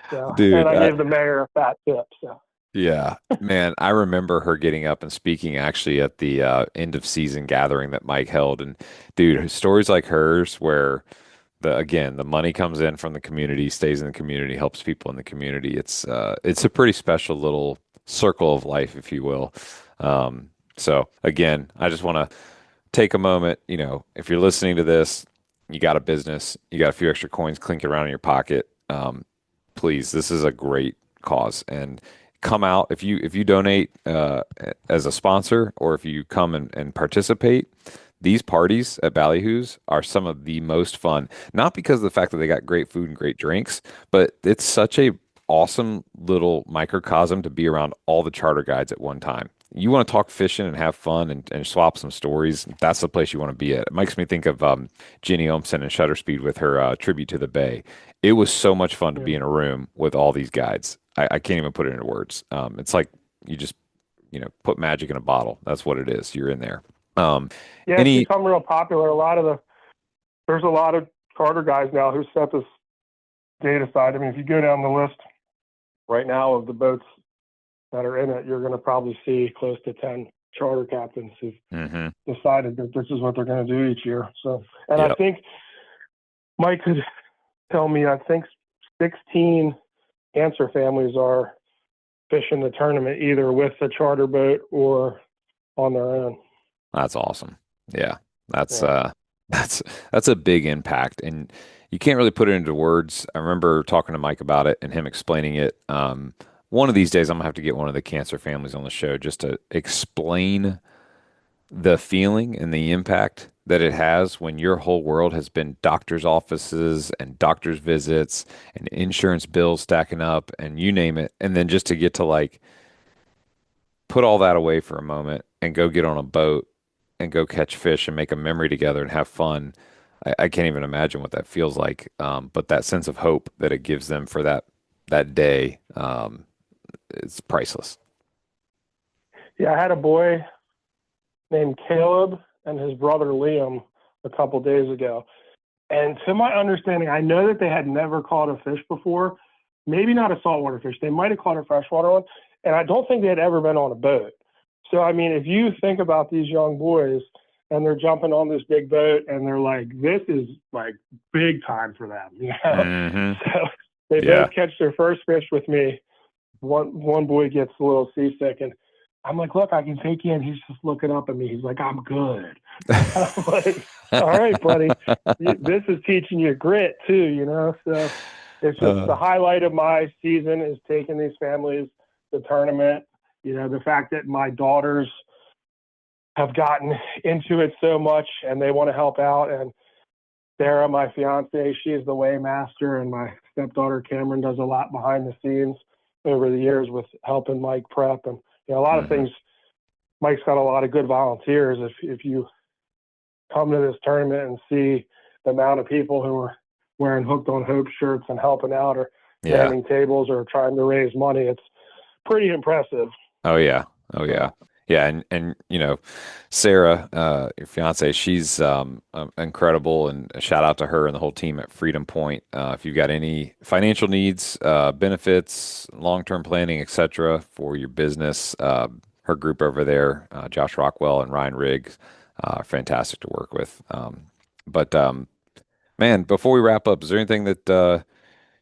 So, dude, and I gave the mayor a fat tip. So. Yeah, man, I remember her getting up and speaking actually at the end of season gathering that Mike held. And dude, stories like hers where the money comes in from the community, stays in the community, helps people in the community. It's a pretty special little circle of life, if you will. So again, I just want to take a moment, if you're listening to this, you got a business, you got a few extra coins clinking around in your pocket. Please, this is a great cause, and come out if you donate as a sponsor, or if you come and participate. These parties at Ballyhoo's are some of the most fun, not because of the fact that they got great food and great drinks, but it's such a awesome little microcosm to be around all the charter guides at one time. You want to talk fishing and have fun and swap some stories. That's the place you want to be at. It makes me think of Ginny Olmsen and Shutter Speed with her tribute to the Bay. It was so much fun to be in a room with all these guides. I can't even put it into words. It's like you just, put magic in a bottle. That's what it is. You're in there. It's become real popular. There's a lot of charter guys now who set this date aside. I mean, if you go down the list right now of the boats that are in it, you're going to probably see close to 10 charter captains who've decided that this is what they're going to do each year. So, and I think Mike could tell me, I think 16 Answer families are fishing the tournament either with the charter boat or on their own. That's awesome. Yeah. That's a big impact, and you can't really put it into words. I remember talking to Mike about it and him explaining it. One of these days I'm gonna have to get one of the cancer families on the show just to explain the feeling and the impact that it has when your whole world has been doctor's offices and doctor's visits and insurance bills stacking up and you name it. And then just to get to like put all that away for a moment and go get on a boat and go catch fish and make a memory together and have fun. I can't even imagine what that feels like. But that sense of hope that it gives them for that day, it's priceless. Yeah, I had a boy named Caleb and his brother Liam a couple days ago. And to my understanding, I know that they had never caught a fish before, maybe not a saltwater fish. They might have caught a freshwater one. And I don't think they had ever been on a boat. So, I mean, if you think about these young boys and they're jumping on this big boat and they're like, this is like big time for them, So they both catch their first fish with me. One boy gets a little seasick, and I'm like, look, I can take you in. He's just looking up at me. He's like, I'm good. I'm like, all right, buddy. This is teaching you grit too, So it's just the highlight of my season is taking these families to the tournament. The fact that my daughters have gotten into it so much and they want to help out. And Sarah, my fiance, she's the weighmaster, and my stepdaughter Cameron does a lot behind the scenes over the years with helping Mike prep and a lot of things. Mike's got a lot of good volunteers. If you come to this tournament and see the amount of people who are wearing Hooked on Hope shirts and helping out or manning tables or trying to raise money, it's pretty impressive. Oh yeah. Yeah. And Sarah, your fiance, she's incredible, and a shout out to her and the whole team at Freedom Point. If you've got any financial needs, benefits, long-term planning, etc., for your business, her group over there, Josh Rockwell and Ryan Riggs, fantastic to work with. But man, before we wrap up, is there anything that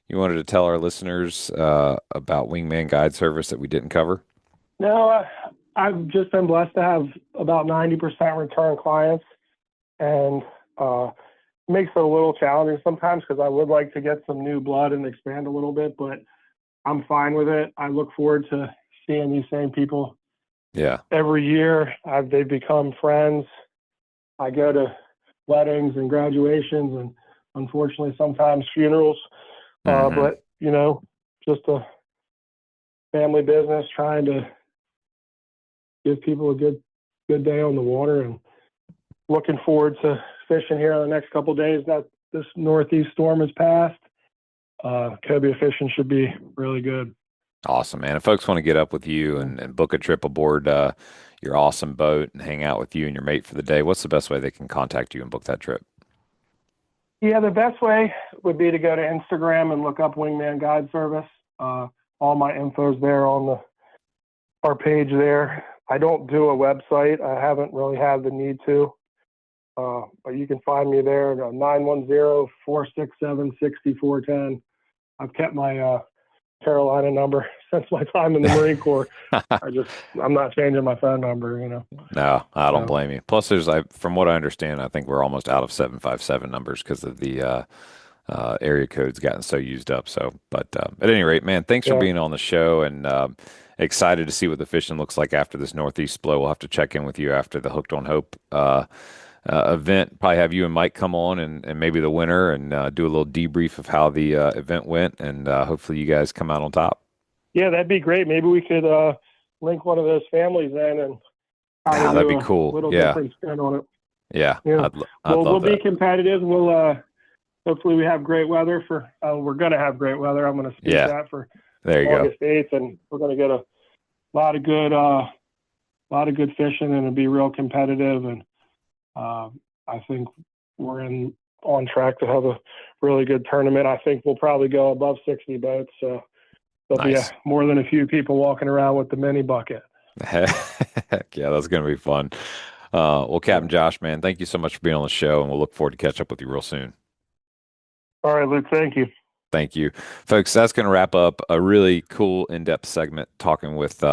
you wanted to tell our listeners about Wingman Guide Service that we didn't cover? No, I've just been blessed to have about 90% return clients, and it makes it a little challenging sometimes because I would like to get some new blood and expand a little bit, but I'm fine with it. I look forward to seeing these same people every year. They've become friends. I go to weddings and graduations and unfortunately sometimes funerals. But, you know, just a family business trying to give people a good day on the water, and looking forward to fishing here in the next couple of days. That this northeast storm has passed. Cobia fishing should be really good. Awesome, man. If folks want to get up with you and book a trip aboard your awesome boat and hang out with you and your mate for the day, what's the best way they can contact you and book that trip? Yeah, the best way would be to go to Instagram and look up Wingman Guide Service. All my info's there on our page there. I don't do a website. I haven't really had the need to. But you can find me there at 910-467-6410. I've kept my Carolina number since my time in the Marine Corps. I'm not changing my phone number, you know. No, I don't blame you. Plus, from what I understand, I think we're almost out of 757 numbers because of the area code's gotten so used up. So, but at any rate, man, thanks for being on the show, and excited to see what the fishing looks like after this northeast blow. We'll have to check in with you after the Hooked on Hope event. Probably have you and Mike come on and maybe the winner and do a little debrief of how the event went, and hopefully you guys come out on top. Yeah, that'd be great. Maybe we could link one of those families in and that'd be cool. Little different spin on it. Yeah, yeah. We'll be competitive. We'll hopefully we have great weather for. We're going to have great weather. I'm going to speak that for there you August 8th, and we're going to get a lot of good fishing, and it'll be real competitive. And I think we're on track to have a really good tournament. I think we'll probably go above 60 boats. So there'll be more than a few people walking around with the mini bucket. Heck yeah, that's going to be fun. Well, Captain Josh, man, thank you so much for being on the show, and we'll look forward to catch up with you real soon. All right, Luke, thank you. Thank you. Folks, that's going to wrap up a really cool in-depth segment talking with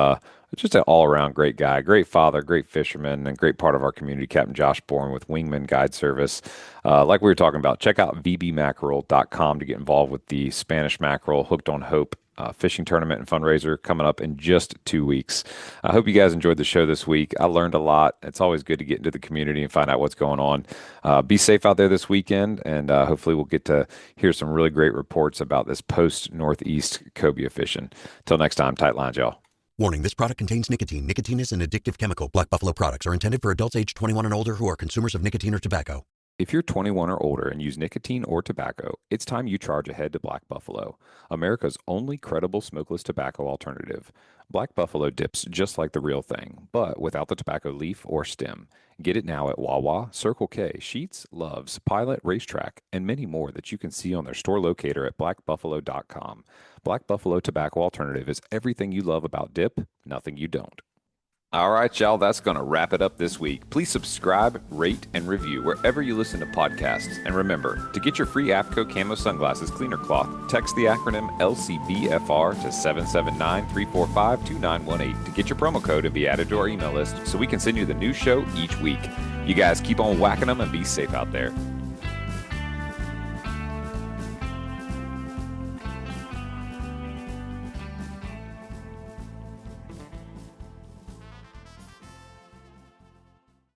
just an all-around great guy, great father, great fisherman, and great part of our community, Captain Josh Bourne with Wingman Guide Service. Like we were talking about, check out vbmackerel.com to get involved with the Spanish Mackerel Hooked on Hope fishing tournament and fundraiser coming up in just 2 weeks. I hope you guys enjoyed the show this week. I learned a lot. It's always good to get into the community and find out what's going on. Be safe out there this weekend, and hopefully we'll get to hear some really great reports about this post-Northeast cobia fishing. Till next time, tight lines, y'all. Warning, this product contains nicotine. Nicotine is an addictive chemical. Black Buffalo products are intended for adults age 21 and older who are consumers of nicotine or tobacco. If you're 21 or older and use nicotine or tobacco, it's time you charge ahead to Black Buffalo, America's only credible smokeless tobacco alternative. Black Buffalo dips just like the real thing, but without the tobacco leaf or stem. Get it now at Wawa, Circle K, Sheetz, Love's, Pilot, Racetrack, and many more that you can see on their store locator at blackbuffalo.com. Black Buffalo Tobacco Alternative is everything you love about dip, nothing you don't. All right, y'all, that's going to wrap it up this week. Please subscribe, rate, and review wherever you listen to podcasts. And remember, to get your free AFCO Camo Sunglasses Cleaner Cloth, text the acronym LCBFR to 779-345-2918 to get your promo code and be added to our email list so we can send you the new show each week. You guys keep on whacking them and be safe out there.